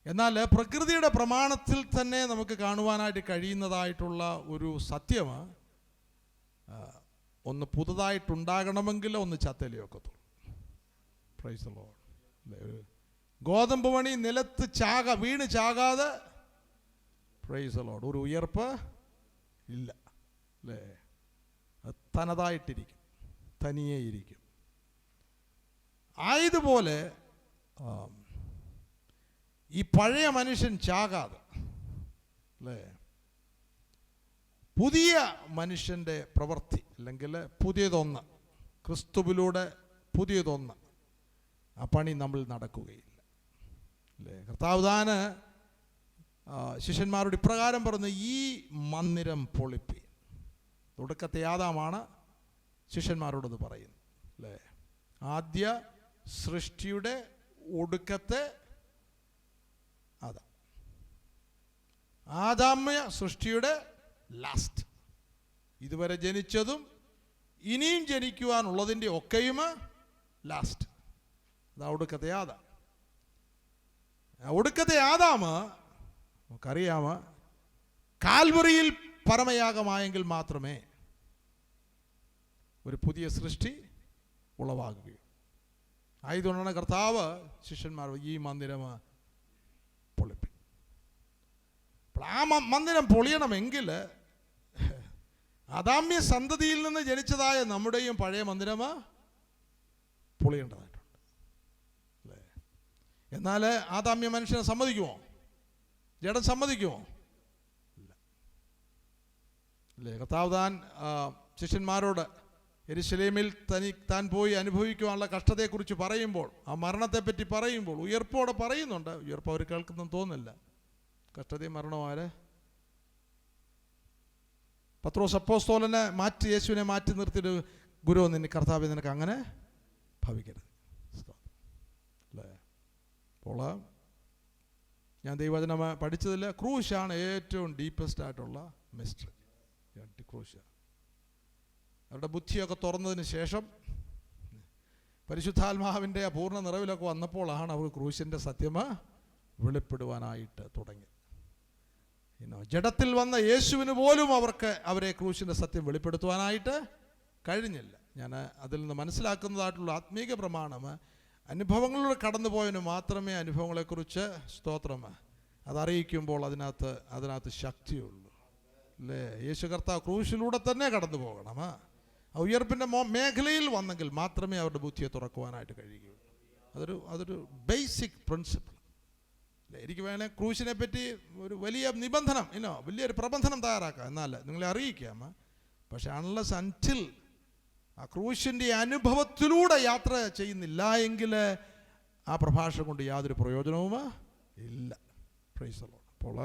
Speaker 2: എന്നാൽ പ്രകൃതിയുടെ പ്രമാണത്തിൽ തന്നെ നമുക്ക് കാണുവാനായിട്ട് കഴിയുന്നതായിട്ടുള്ള ഒരു സത്യം, ഒന്ന് പുതുതായിട്ടുണ്ടാകണമെങ്കിൽ ഒന്ന് ചത്തലയൊക്കത്തുള്ളൂ. Price the Lord. ഒരു ഗോതമ്പ് മണി നിലത്ത് വീണ് ചാകാതെ, പ്രൈസ് ദി ലോർഡ്, ഒരു ഉയർപ്പ് ഇല്ല, അല്ലേ? തനതായിട്ടിരിക്കും, തനിയെ ഇരിക്കും. ആയതുപോലെ ഈ പഴയ മനുഷ്യൻ ചാകാതെ, അല്ലേ, പുതിയ മനുഷ്യൻ്റെ പ്രവൃത്തി അല്ലെങ്കിൽ പുതിയതൊന്ന്, ക്രിസ്തുവിലൂടെ പുതിയതൊന്ന്, ആ പണി നമ്മൾ നടക്കുകയില്ല, അല്ലേ? കർത്താവ് താന് ശിഷ്യന്മാരോട് ഇപ്രകാരം പറഞ്ഞു, ഈ മന്ദിരം പൊളിപ്പി. ഒടുക്കത്തെ ആദാമാണ് ശിഷ്യന്മാരോടത് പറയുന്നത്, അല്ലേ? ആദ്യ സൃഷ്ടിയുടെ ഒടുക്കത്തെ ആദാമ്യ സൃഷ്ടിയുടെ ലാസ്റ്റ്, ഇതുവരെ ജനിച്ചതും ഇനിയും ജനിക്കുവാനുള്ളതിൻ്റെ ഒക്കെയും ലാസ്റ്റ്. അതാ ഒടുക്കത്തെ ആദാം. ഒടുക്കത്തെ ആദാമ് നമുക്കറിയാം, കാൽവറിയിൽ പരമയാഗമായെങ്കിൽ മാത്രമേ ഒരു പുതിയ സൃഷ്ടി ഉളവാകുകയുള്ളൂ. ആയതുകൊണ്ടാണ് കർത്താവ് ശിഷ്യന്മാർ ഈ മന്ദിരം പൊളിപ്പി. ആ മന്ദിരം പൊളിയണമെങ്കിൽ ആദാമ്യ സന്തതിയിൽ നിന്ന് ജനിച്ചതായ നമ്മുടെയും പഴയ മന്ദിരം പൊളിയേണ്ടതായിട്ടുണ്ട് അല്ലേ? എന്നാൽ ആദാമ്യ മനുഷ്യനെ സമ്മതിക്കുമോ? ജഡം സമ്മതിക്കുമോ? ഇല്ല അല്ലേ? കർത്താവ് താൻ ശിഷ്യന്മാരോട് യെരുശലേമിൽ താൻ പോയി അനുഭവിക്കുവാനുള്ള കഷ്ടതയെക്കുറിച്ച് പറയുമ്പോൾ, ആ മരണത്തെപ്പറ്റി പറയുമ്പോൾ ഉയർപ്പോടെ പറയുന്നുണ്ട്. ഉയർപ്പ് അവർ കേൾക്കുന്നതെന്ന് തോന്നുന്നില്ല. കഷ്ടതയും മരണവും പത്രോസ് അപ്പോസ്തലനെ യേശുവിനെ മാറ്റി നിർത്തിയിട്ട്, ഗുരു നിന്നെ കർത്താവേ നിനക്ക് അങ്ങനെ ഭവിക്കരുത് അല്ലേ? അപ്പോൾ ഞാൻ ദൈവവചനം പഠിച്ചതിൽ ക്രൂശാണ് ഏറ്റവും ഡീപ്പസ്റ്റ് ആയിട്ടുള്ള മിസ്റ്ററി. ക്രൂശ അവരുടെ ബുദ്ധിയൊക്കെ തുറന്നതിന് ശേഷം പരിശുദ്ധാത്മാവിൻ്റെ പൂർണ്ണ നിറവിലൊക്കെ വന്നപ്പോഴാണ് അവർ ക്രൂശിൻ്റെ സത്യം വെളിപ്പെടുവാനായിട്ട് തുടങ്ങി. ജഡത്തിൽ വന്ന യേശുവിന് പോലും അവരെ ക്രൂശിൻ്റെ സത്യം വെളിപ്പെടുത്തുവാനായിട്ട് കഴിഞ്ഞില്ല. ഞാൻ അതിൽ നിന്ന് മനസ്സിലാക്കുന്നതായിട്ടുള്ള ആത്മീക പ്രമാണം, അനുഭവങ്ങളിലൂടെ കടന്നുപോയതിന് മാത്രമേ അനുഭവങ്ങളെക്കുറിച്ച് സ്തോത്രം അതറിയിക്കുമ്പോൾ അതിനകത്ത് ശക്തിയുള്ളൂ അല്ലേ? യേശു കർത്താവ് ക്രൂശിലൂടെ തന്നെ കടന്നു പോകണം. ഉയർപ്പിൻ്റെ മേഖലയിൽ വന്നെങ്കിൽ മാത്രമേ അവരുടെ ബുദ്ധിയെ തുറക്കുവാനായിട്ട് കഴിയുകയുള്ളൂ. അതൊരു ബേസിക് പ്രിൻസിപ്പിൾ അല്ലേ? എനിക്ക് വേണേൽ ക്രൂശിനെ പറ്റി ഒരു വലിയ നിബന്ധനം വലിയൊരു പ്രബന്ധനം തയ്യാറാക്കാം, എന്നാൽ നിങ്ങളെ അറിയിക്കാം. പക്ഷെ അൺലെസ് അൻറ്റിൽ ആ ക്രൂശിൻ്റെ അനുഭവത്തിലൂടെ യാത്ര ചെയ്യുന്നില്ല എങ്കിൽ ആ പ്രഭാഷണം കൊണ്ട് യാതൊരു പ്രയോജനവും ഇല്ല. Price the Lord. അപ്പോൾ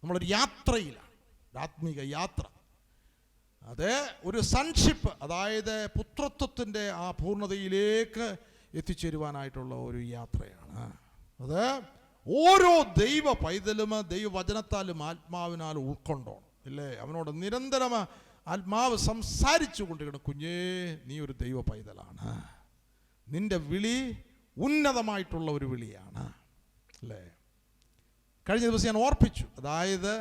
Speaker 2: നമ്മളൊരു യാത്രയിലാണ്, ആത്മീക യാത്ര. അത് ഒരു സൺഷിപ്പ്, അതായത് പുത്രത്വത്തിൻ്റെ ആ പൂർണ്ണതയിലേക്ക് എത്തിച്ചേരുവാനായിട്ടുള്ള ഒരു യാത്രയാണ്. അത് ഓരോ ദൈവ പൈതലും ദൈവവചനത്താലും ആത്മാവിനാലും ഉൾക്കൊണ്ടോണം ഇല്ലേ? അവനോട് നിരന്തരം ആത്മാവ് സംസാരിച്ചു കൊണ്ടിരിക്കണം, കുഞ്ഞേ നീ ഒരു ദൈവ പൈതലാണ്, നിന്റെ വിളി ഉന്നതമായിട്ടുള്ള ഒരു വിളിയാണ് അല്ലേ? കഴിഞ്ഞ ദിവസം ഞാൻ ഓർപ്പിച്ചു, അതായത്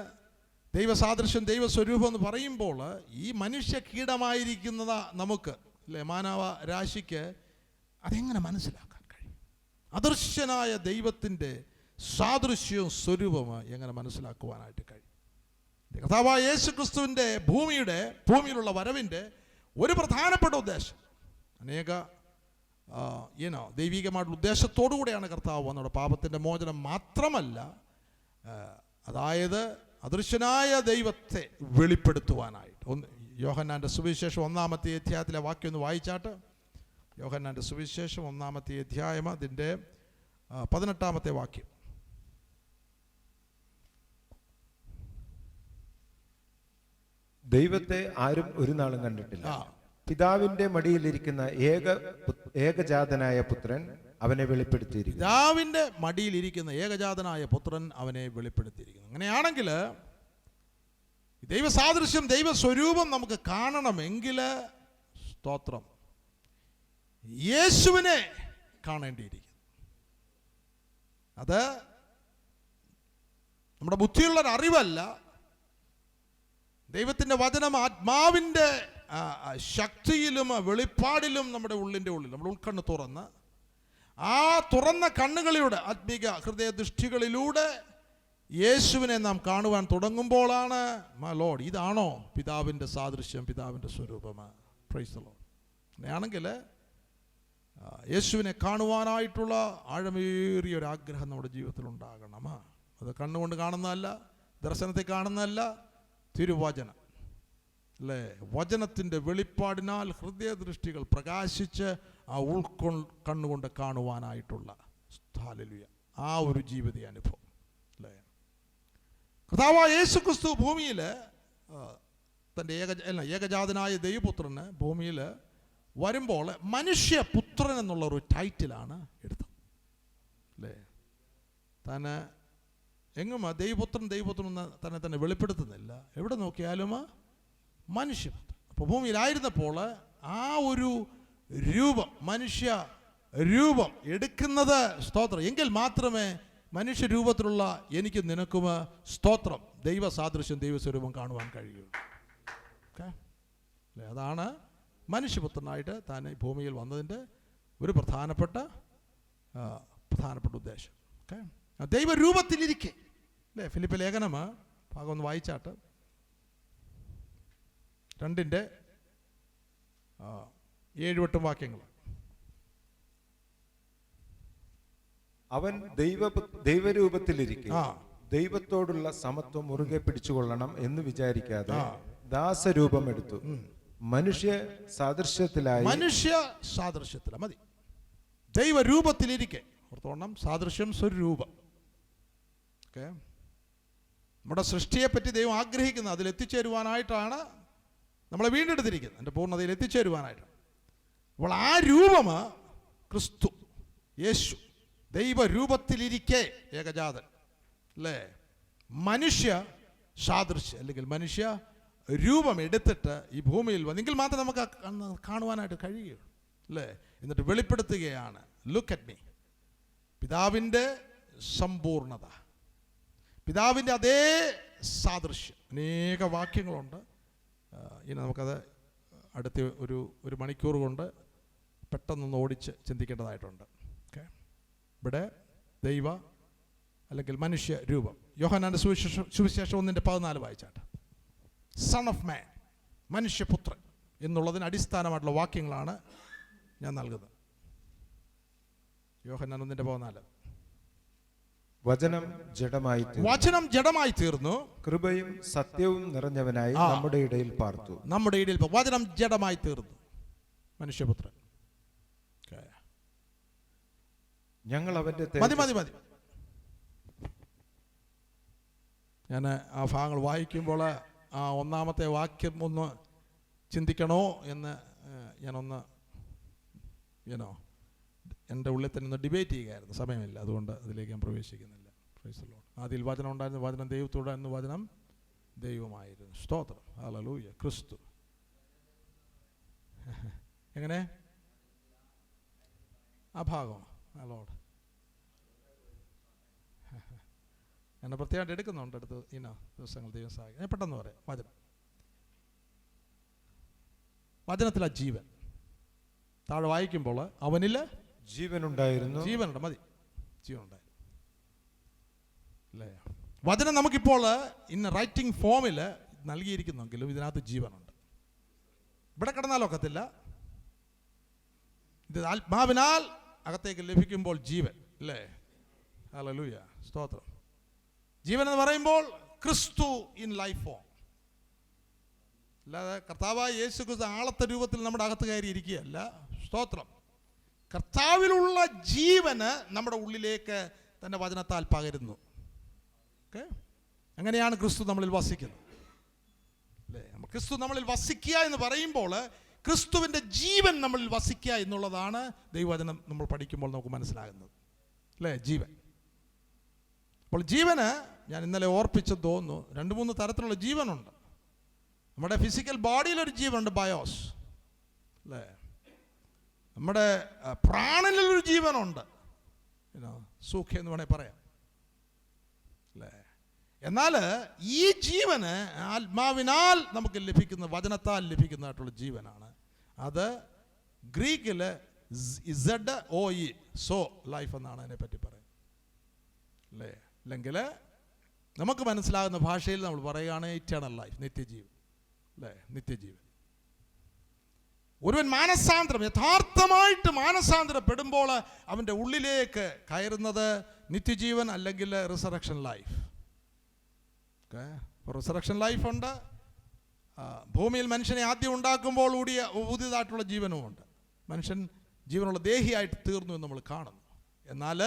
Speaker 2: ദൈവസാദൃശ്യം ദൈവസ്വരൂപം എന്ന് പറയുമ്പോൾ ഈ മനുഷ്യ കീടമായിരിക്കുന്ന നമുക്ക് അല്ലേ, മാനവ രാശിക്ക് അതെങ്ങനെ മനസ്സിലാക്കാൻ കഴിയും? അദൃശ്യനായ ദൈവത്തിൻ്റെ സാദൃശ്യവും സ്വരൂപവും എങ്ങനെ മനസ്സിലാക്കുവാനായിട്ട് കഴിയും? കർത്താവായ യേശു ക്രിസ്തുവിൻ്റെ ഭൂമിയിലുള്ള വരവിൻ്റെ ഒരു പ്രധാനപ്പെട്ട ഉദ്ദേശം, അനേക ദൈവികമായിട്ടുള്ള ഉദ്ദേശത്തോടു കൂടെയാണ് കർത്താവ് വന്നത്. പാപത്തിൻ്റെ മോചനം മാത്രമല്ല, അതായത് അദൃശ്യനായ ദൈവത്തെ വെളിപ്പെടുത്തുവാനായിട്ട്. യോഹന്നാൻ്റെ സുവിശേഷം 1-ാമത്തെ അധ്യായത്തിലെ വാക്യം ഒന്ന് വായിച്ചാട്ട്. യോഹന്നാൻ്റെ സുവിശേഷം 1-ാമത്തെ അധ്യായം അതിൻ്റെ 18-ാമത്തെ വാക്യം.
Speaker 3: ദൈവത്തെ ആരും ഒരു നാളും കണ്ടിട്ടില്ല. പിതാവിന്റെ മടിയിലിരിക്കുന്ന ഏകജാതനായ പുത്രൻ അവനെ വെളിപ്പെടുത്തിയിരിക്കുന്നു.
Speaker 2: പിതാവിന്റെ മടിയിലിരിക്കുന്ന ഏകജാതനായ പുത്രൻ അവനെ വെളിപ്പെടുത്തിയിരിക്കുന്നു. അങ്ങനെയാണെങ്കിൽ ദൈവസാദൃശ്യം ദൈവസ്വരൂപം നമുക്ക് കാണണമെങ്കിൽ സ്തോത്രം യേശുവിനെ കാണേണ്ടിയിരിക്കുന്നു. അത് നമ്മുടെ ബുദ്ധിയുള്ളൊരു അറിവല്ല, ദൈവത്തിൻ്റെ വചനം ആത്മാവിൻ്റെ ശക്തിയിലും വെളിപ്പാടിലും നമ്മുടെ ഉൾക്കണ്ണ് തുറന്ന് ആ തുറന്ന കണ്ണുകളിലൂടെ ആത്മീക ഹൃദയദൃഷ്ടികളിലൂടെ യേശുവിനെ നാം കാണുവാൻ തുടങ്ങുമ്പോഴാണ് മൈ ലോർഡ്, ഇതാണോ പിതാവിൻ്റെ സാദൃശ്യം, പിതാവിൻ്റെ സ്വരൂപം? Price the Lord. അങ്ങനെയാണെങ്കിൽ യേശുവിനെ കാണുവാനായിട്ടുള്ള ആഴമേറിയ ഒരു ആഗ്രഹം നമ്മുടെ ജീവിതത്തിൽ ഉണ്ടാകണം. അത് കണ്ണുകൊണ്ട് കാണുന്നതല്ല, ദർശനത്തെ കാണുന്നതല്ല, തിരുവചനം അല്ലേ? വചനത്തിൻ്റെ വെളിപ്പാടിനാൽ ഹൃദയദൃഷ്ടികൾ പ്രകാശിച്ച് ആ കണ്ണുകൊണ്ട് കാണുവാനായിട്ടുള്ള ഹല്ലേലൂയ ആ ഒരു ജീവിത അനുഭവം അല്ലേ? കർത്താവായ യേശു ക്രിസ്തു ഭൂമിയിൽ തൻ്റെ ഏകജാതനായ ദൈവപുത്രന് ഭൂമിയിൽ വരുമ്പോൾ മനുഷ്യപുത്രൻ എന്നുള്ള ഒരു ടൈറ്റിലാണ് എടുത്തത് അല്ലേ? തന്നെ എങ്ങും ദൈവപുത്രൻ തന്നെ വെളിപ്പെടുത്തുന്നില്ല. എവിടെ നോക്കിയാലും മനുഷ്യപുത്രൻ. അപ്പോൾ ഭൂമിയിലായിരുന്നപ്പോൾ ആ ഒരു രൂപം, മനുഷ്യ രൂപം എടുക്കുന്നത് സ്തോത്രം എങ്കിൽ മാത്രമേ മനുഷ്യരൂപത്തിലുള്ള എനിക്ക് നിനക്കും സ്തോത്രം ദൈവസാദൃശ്യം ദൈവസ്വരൂപം കാണുവാൻ കഴിയുള്ളൂ. ഓക്കെ അല്ലേ? അതാണ് മനുഷ്യപുത്രനായിട്ട് താൻ ഭൂമിയിൽ വന്നതിൻ്റെ ഒരു പ്രധാനപ്പെട്ട ഉദ്ദേശം. ഓക്കെ, ദൈവരൂപത്തിലിരിക്കെ അല്ലേ? ഫിലിപ്പ് ലേഖനം ഭാഗം ഒന്ന് വായിച്ചാട്ട്. 2-ന്റെ 7-8 വാക്യങ്ങൾ.
Speaker 3: അവൻ ദൈവരൂപത്തിലിരിക്കെ ദൈവത്തോടുള്ള സമത്വം മുറുകെ പിടിച്ചുകൊള്ളണം എന്ന് വിചാരിക്കാതെ ദാസരൂപം എടുത്തു. മനുഷ്യ സാദൃശ്യത്തിലായി
Speaker 2: മതി. ദൈവരൂപത്തിലിരിക്കെ ഓർത്തോണം, സാദൃശ്യം സ്വരൂപം. ഓക്കെ, നമ്മുടെ സൃഷ്ടിയെപ്പറ്റി ദൈവം ആഗ്രഹിക്കുന്നത് അതിലെത്തിച്ചേരുവാനായിട്ടാണ് നമ്മളെ വീണ്ടെടുത്തിരിക്കുന്നത്, എൻ്റെ പൂർണ്ണതയിൽ എത്തിച്ചേരുവാനായിട്ടാണ്. അപ്പോൾ ആ രൂപം ക്രിസ്തു യേശു ദൈവരൂപത്തിലിരിക്കെ ഏകജാതൻ, അല്ലേ? മനുഷ്യ സാദൃശ്യം അല്ലെങ്കിൽ മനുഷ്യ രൂപം എടുത്തിട്ട് ഈ ഭൂമിയിൽ വന്നെങ്കിൽ മാത്രം നമുക്ക് കാണുവാനായിട്ട് കഴിയുള്ളൂ, അല്ലേ? എന്നിട്ട് വെളിപ്പെടുത്തുകയാണ്, ലുക്ക് അറ്റ് മീ. പിതാവിൻ്റെ സമ്പൂർണത, പിതാവിൻ്റെ അതേ സാദൃശ്യം. അനേക വാക്യങ്ങളുണ്ട്. ഇനി നമുക്കത് അടുത്ത ഒരു മണിക്കൂർ കൊണ്ട് പെട്ടെന്നൊന്ന് ഓടിച്ച് ചിന്തിക്കേണ്ടതായിട്ടുണ്ട്. ഓക്കെ, ഇവിടെ ദൈവ അല്ലെങ്കിൽ മനുഷ്യ രൂപം. യോഹന്നാന്റെ സുവിശേഷം 1:14 വായിച്ചാട്ടെ. സൺ ഓഫ് മാൻ, മനുഷ്യപുത്രൻ എന്നുള്ളതിന് അടിസ്ഥാനമായിട്ടുള്ള വാക്യങ്ങളാണ് ഞാൻ നൽകുന്നത്. യോഹന്നാൻ 1:14.
Speaker 3: വചനം ജഡമായി തീർന്നു, കൃപയും സത്യവും നിറഞ്ഞവനായി നമ്മുടെ ഇടയിൽ പാർത്തു.
Speaker 2: വചനം ജഡമായി തീർന്നു, മനുഷ്യപുത്രൻ.
Speaker 3: ഞങ്ങൾ അവന്റെ
Speaker 2: മതി. ഞാൻ ആ ഭാഗങ്ങൾ വായിക്കുമ്പോൾ ആ ഒന്നാമത്തെ വാക്യം ഒന്ന് ചിന്തിക്കണോ എന്ന് ഞാനൊന്ന് എൻ്റെ ഉള്ളിൽ തന്നെ ഒന്ന് ഡിബേറ്റ് ചെയ്യുകയായിരുന്നു. സമയമില്ല, അതുകൊണ്ട് അതിലേക്ക് ഞാൻ പ്രവേശിക്കുന്നില്ല. Price the Lord. ആദിയിൽ വചനം ഉണ്ടായിരുന്നു, വചനം ദൈവത്തോടായിരുന്നു, വചനം ദൈവമായിരുന്നു. സ്തോത്രം, ഹല്ലേലൂയ. ക്രിസ്തു എങ്ങനെ ആ ഭാഗം ലോർഡ് എന്നെ പ്രത്യേകമായിട്ട് എടുക്കുന്നുണ്ട് അടുത്ത ദിവസങ്ങൾ. ദൈവം സഹായിക്കും. ഞാൻ പെട്ടെന്ന് പറയാം. വചനത്തിലാ ജീവൻ. താഴെ വായിക്കുമ്പോൾ അവനിൽ
Speaker 3: ജീവനുണ്ടായിരുന്നു.
Speaker 2: മതി, ജീവനുണ്ടായിരുന്നു, അല്ലേ? വചനം നമുക്കിപ്പോൾ റൈറ്റിംഗ് ഫോമിൽ നൽകിയിരിക്കുന്നെങ്കിലും ഇതിനകത്ത് ജീവനുണ്ട്. ഇവിടെ കിടന്നാലൊക്കത്തില്ല. ഇത് ആത്മാവിനാൽ അകത്തേക്ക് ലഭിക്കുമ്പോൾ ജീവൻ, അല്ലേ? ഹല്ലേലൂയ, സ്തോത്രം. ജീവൻ എന്ന് പറയുമ്പോൾ ക്രിസ്തു ഇൻ ലൈഫ് ഫോം, അല്ലാതെ കർത്താവായ യേശു ക്രിസ്തു ആളത്തെ രൂപത്തിൽ നമ്മുടെ അകത്ത് കയറി ഇരിക്കുകയല്ല. സ്തോത്രം. കർത്താവിലുള്ള ജീവന് നമ്മുടെ ഉള്ളിലേക്ക് തൻ്റെ വചനത്താൽ പകരുന്നു. ഓക്കെ, അങ്ങനെയാണ് ക്രിസ്തു നമ്മളിൽ വസിക്കുന്നത്, അല്ലേ? ക്രിസ്തു നമ്മളിൽ വസിക്കുക എന്ന് പറയുമ്പോൾ ക്രിസ്തുവിൻ്റെ ജീവൻ നമ്മളിൽ വസിക്കുക എന്നുള്ളതാണ് ദൈവവചനം നമ്മൾ പഠിക്കുമ്പോൾ നമുക്ക് മനസ്സിലാകുന്നത്, അല്ലേ? ജീവൻ. അപ്പോൾ ജീവന് ഞാൻ ഇന്നലെ ഓർപ്പിച്ചെന്ന് തോന്നുന്നു, 2-3 തരത്തിലുള്ള ജീവനുണ്ട്. നമ്മുടെ ഫിസിക്കൽ ബോഡിയിലൊരു ജീവനുണ്ട്, ബയോസ്, അല്ലേ? നമ്മുടെ പ്രാണനിലൊരു ജീവനുണ്ട്, സൂഖ്യം എന്ന് വേണമെങ്കിൽ പറയാം, അല്ലേ? എന്നാൽ ഈ ജീവന് ആത്മാവിനാൽ നമുക്ക് ലഭിക്കുന്ന, വചനത്താൽ ലഭിക്കുന്നതായിട്ടുള്ള ജീവനാണ്. അത് ഗ്രീക്കിൽ ZOE, സോ ലൈഫ് എന്നാണ് അതിനെപ്പറ്റി പറയുന്നത്, അല്ലേ? അല്ലെങ്കിൽ നമുക്ക് മനസ്സിലാകുന്ന ഭാഷയിൽ നമ്മൾ പറയുകയാണ് ഇറ്റേണൽ ലൈഫ്, നിത്യജീവൻ, അല്ലേ? നിത്യജീവൻ. ഒരുവൻ യഥാർത്ഥമായിട്ട് മാനസാന്തരപ്പെടുമ്പോൾ അവൻ്റെ ഉള്ളിലേക്ക് കയറുന്നത് നിത്യജീവൻ അല്ലെങ്കിൽ റിസറക്ഷൻ ലൈഫ്. ഓക്കെ, റിസറക്ഷൻ ലൈഫുണ്ട്. ഭൂമിയിൽ മനുഷ്യനെ ആദ്യം ഉണ്ടാക്കുമ്പോൾ പുതിയതായിട്ടുള്ള ജീവനുമുണ്ട്. മനുഷ്യൻ ജീവനുള്ള ദേഹിയായിട്ട് തീർന്നു എന്ന് നമ്മൾ കാണുന്നു. എന്നാൽ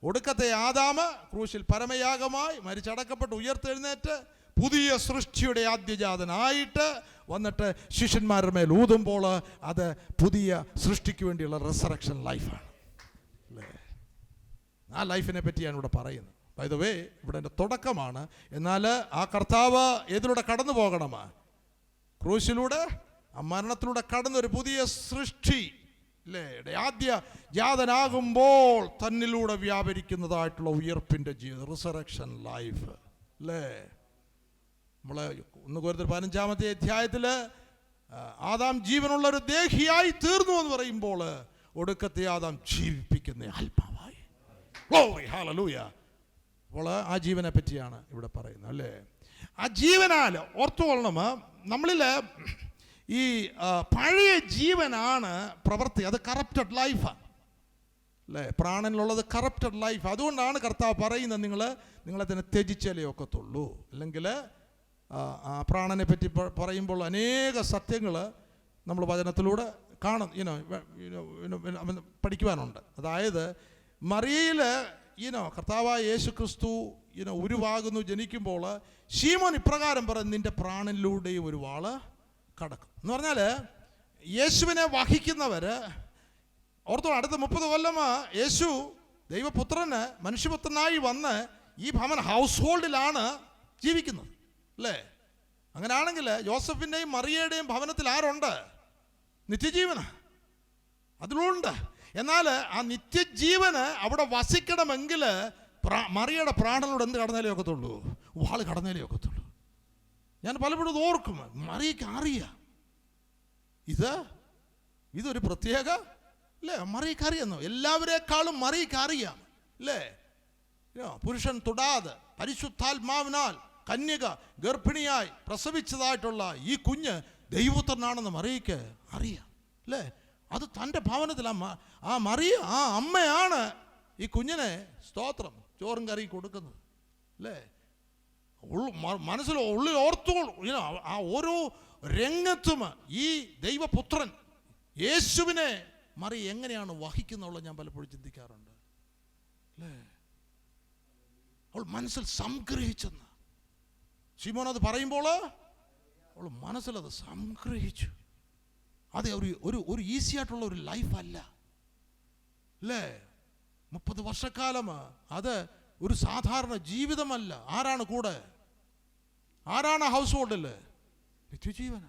Speaker 2: ഒടുക്കത്തെ ആദാം ക്രൂശിൽ പരമയാഗമായി മരിച്ചടക്കപ്പെട്ട് ഉയർത്തെഴുന്നേറ്റ് പുതിയ സൃഷ്ടിയുടെ ആദ്യജാതനായിട്ട് വന്നിട്ട് ശിഷ്യന്മാരുടെ മേൽ ഊതുമ്പോൾ അത് പുതിയ സൃഷ്ടിക്ക് വേണ്ടിയുള്ള റിസറക്ഷൻ ലൈഫാണ്, അല്ലേ? ആ ലൈഫിനെ പറ്റിയാണ് ഇവിടെ പറയുന്നത്. ബൈ ദ വേ, ഇവിടെ എൻ്റെ തുടക്കമാണ്. എന്നാൽ ആ കർത്താവ് ഏതിലൂടെ കടന്നു പോകണമാ? ക്രൂശിലൂടെ, ആ മരണത്തിലൂടെ കടന്നൊരു പുതിയ സൃഷ്ടി, അല്ലേ? ആദ്യ ജാതനാകുമ്പോൾ തന്നിലൂടെ വ്യാപരിക്കുന്നതായിട്ടുള്ള ഉയർപ്പിൻ്റെ ജീവിതം, റിസറക്ഷൻ ലൈഫ്, അല്ലേ? നമ്മൾ 1 കൊരിന്ത്യർ 15-ാമത്തെ അധ്യായത്തിൽ ആദാം ജീവനുള്ളൊരു ദേഹിയായി തീർന്നു എന്ന് പറയുമ്പോൾ ഒടുക്കത്തെ ആദാം ജീവിപ്പിക്കുന്ന ആത്മാവായി. Glory, hallelujah. അപ്പോൾ ആ ജീവനെ പറ്റിയാണ് ഇവിടെ പറയുന്നത്, അല്ലേ? ആ ജീവനാൽ ഓർത്തുകൊള്ളണം, നമ്മളിൽ ഈ പഴയ ജീവനാണ് പ്രവൃത്തി, അത് കറപ്റ്റഡ് ലൈഫാണ് അല്ലേ? പ്രാണനിലുള്ളത് കറപ്റ്റഡ് ലൈഫ്. അതുകൊണ്ടാണ് കർത്താവ് പറയുന്നത് നിങ്ങളെ തന്നെ ത്യജിച്ചാലേ ഒക്കത്തുള്ളൂ. അല്ലെങ്കിൽ ആ പ്രാണനെ പറ്റി പറയുമ്പോൾ അനേക സത്യങ്ങൾ നമ്മൾ വചനത്തിലൂടെ പഠിക്കുവാനുണ്ട്. അതായത് മറിയയിൽ കർത്താവായ യേശു ക്രിസ്തു ഉരുവാകുന്നു, ജനിക്കുമ്പോൾ ശീമോൻ ഇപ്രകാരം പറയും, നിന്റെ പ്രാണനിലൂടെയും ഒരു വാള് കടക്കും എന്ന് പറഞ്ഞാൽ യേശുവിനെ വഹിക്കുന്നവർ ഓർത്തോ, അടുത്ത 30 കൊല്ലം യേശു ദൈവപുത്രന് മനുഷ്യപുത്രനായി വന്ന് ഈ ഹൗസ് ഹോൾഡിലാണ് ജീവിക്കുന്നത് അല്ലേ? അങ്ങനെയാണെങ്കിൽ യോസഫിൻ്റെയും മറിയയുടെയും ഭവനത്തിൽ ആരുണ്ട്? നിത്യജീവന അതിലുണ്ട്. എന്നാൽ ആ നിത്യജീവന് അവിടെ വസിക്കണമെങ്കിൽ മറിയയുടെ പ്രാണനോട് എന്ത് കടന്നാലേ ഒക്കത്തുള്ളൂ? വാള് കടന്നാലേ ഒക്കത്തുള്ളൂ. ഞാൻ പലപ്പോഴും ഓർക്കും, മറിയയ്ക്ക് അറിയാം ഇതൊരു പ്രത്യേക അല്ലേ? മറിയയ്ക്ക് അറിയാമോ? എല്ലാവരെക്കാളും മറിയയ്ക്ക് അറിയാം അല്ലേ? പുരുഷൻ തൊടാതെ പരിശുദ്ധാത്മാവിനാൽ കന്യക ഗർഭിണിയായി പ്രസവിച്ചതായിട്ടുള്ള ഈ കുഞ്ഞ് ദൈവപുത്രനാണെന്ന് മറിയയ്ക്ക് അറിയാം അല്ലേ? അത് തൻ്റെ ഭവനത്തിൽ ആ മറിയ ആ അമ്മയാണ് ഈ കുഞ്ഞിനെ സ്തോത്രം ചോറും കറി കൊടുക്കുന്നത് അല്ലേ? മനസ്സിൽ ഉള്ളിൽ ഓർത്തുകൊള്ളു. ആ ഓരോ രംഗത്തും ഈ ദൈവപുത്രൻ യേശുവിനെ മറിയ എങ്ങനെയാണ് വഹിക്കുന്നുള്ള ഞാൻ പലപ്പോഴും ചിന്തിക്കാറുണ്ട് അല്ലേ? അവൾ മനസ്സിൽ സംഗ്രഹിച്ചെന്ന് ശിമോൻ അത് പറയുമ്പോൾ അവൾ മനസ്സിലത് സംഗ്രഹിച്ചു. അത് ഒരു ഈസി ആയിട്ടുള്ള ഒരു ലൈഫല്ല അല്ലേ? 30 വർഷക്കാലം അത് ഒരു സാധാരണ ജീവിതമല്ല. ആരാണ് കൂടെ? ആരാണ് ഹൗസ് ഹോൾഡിൽ? നിത്യജീവന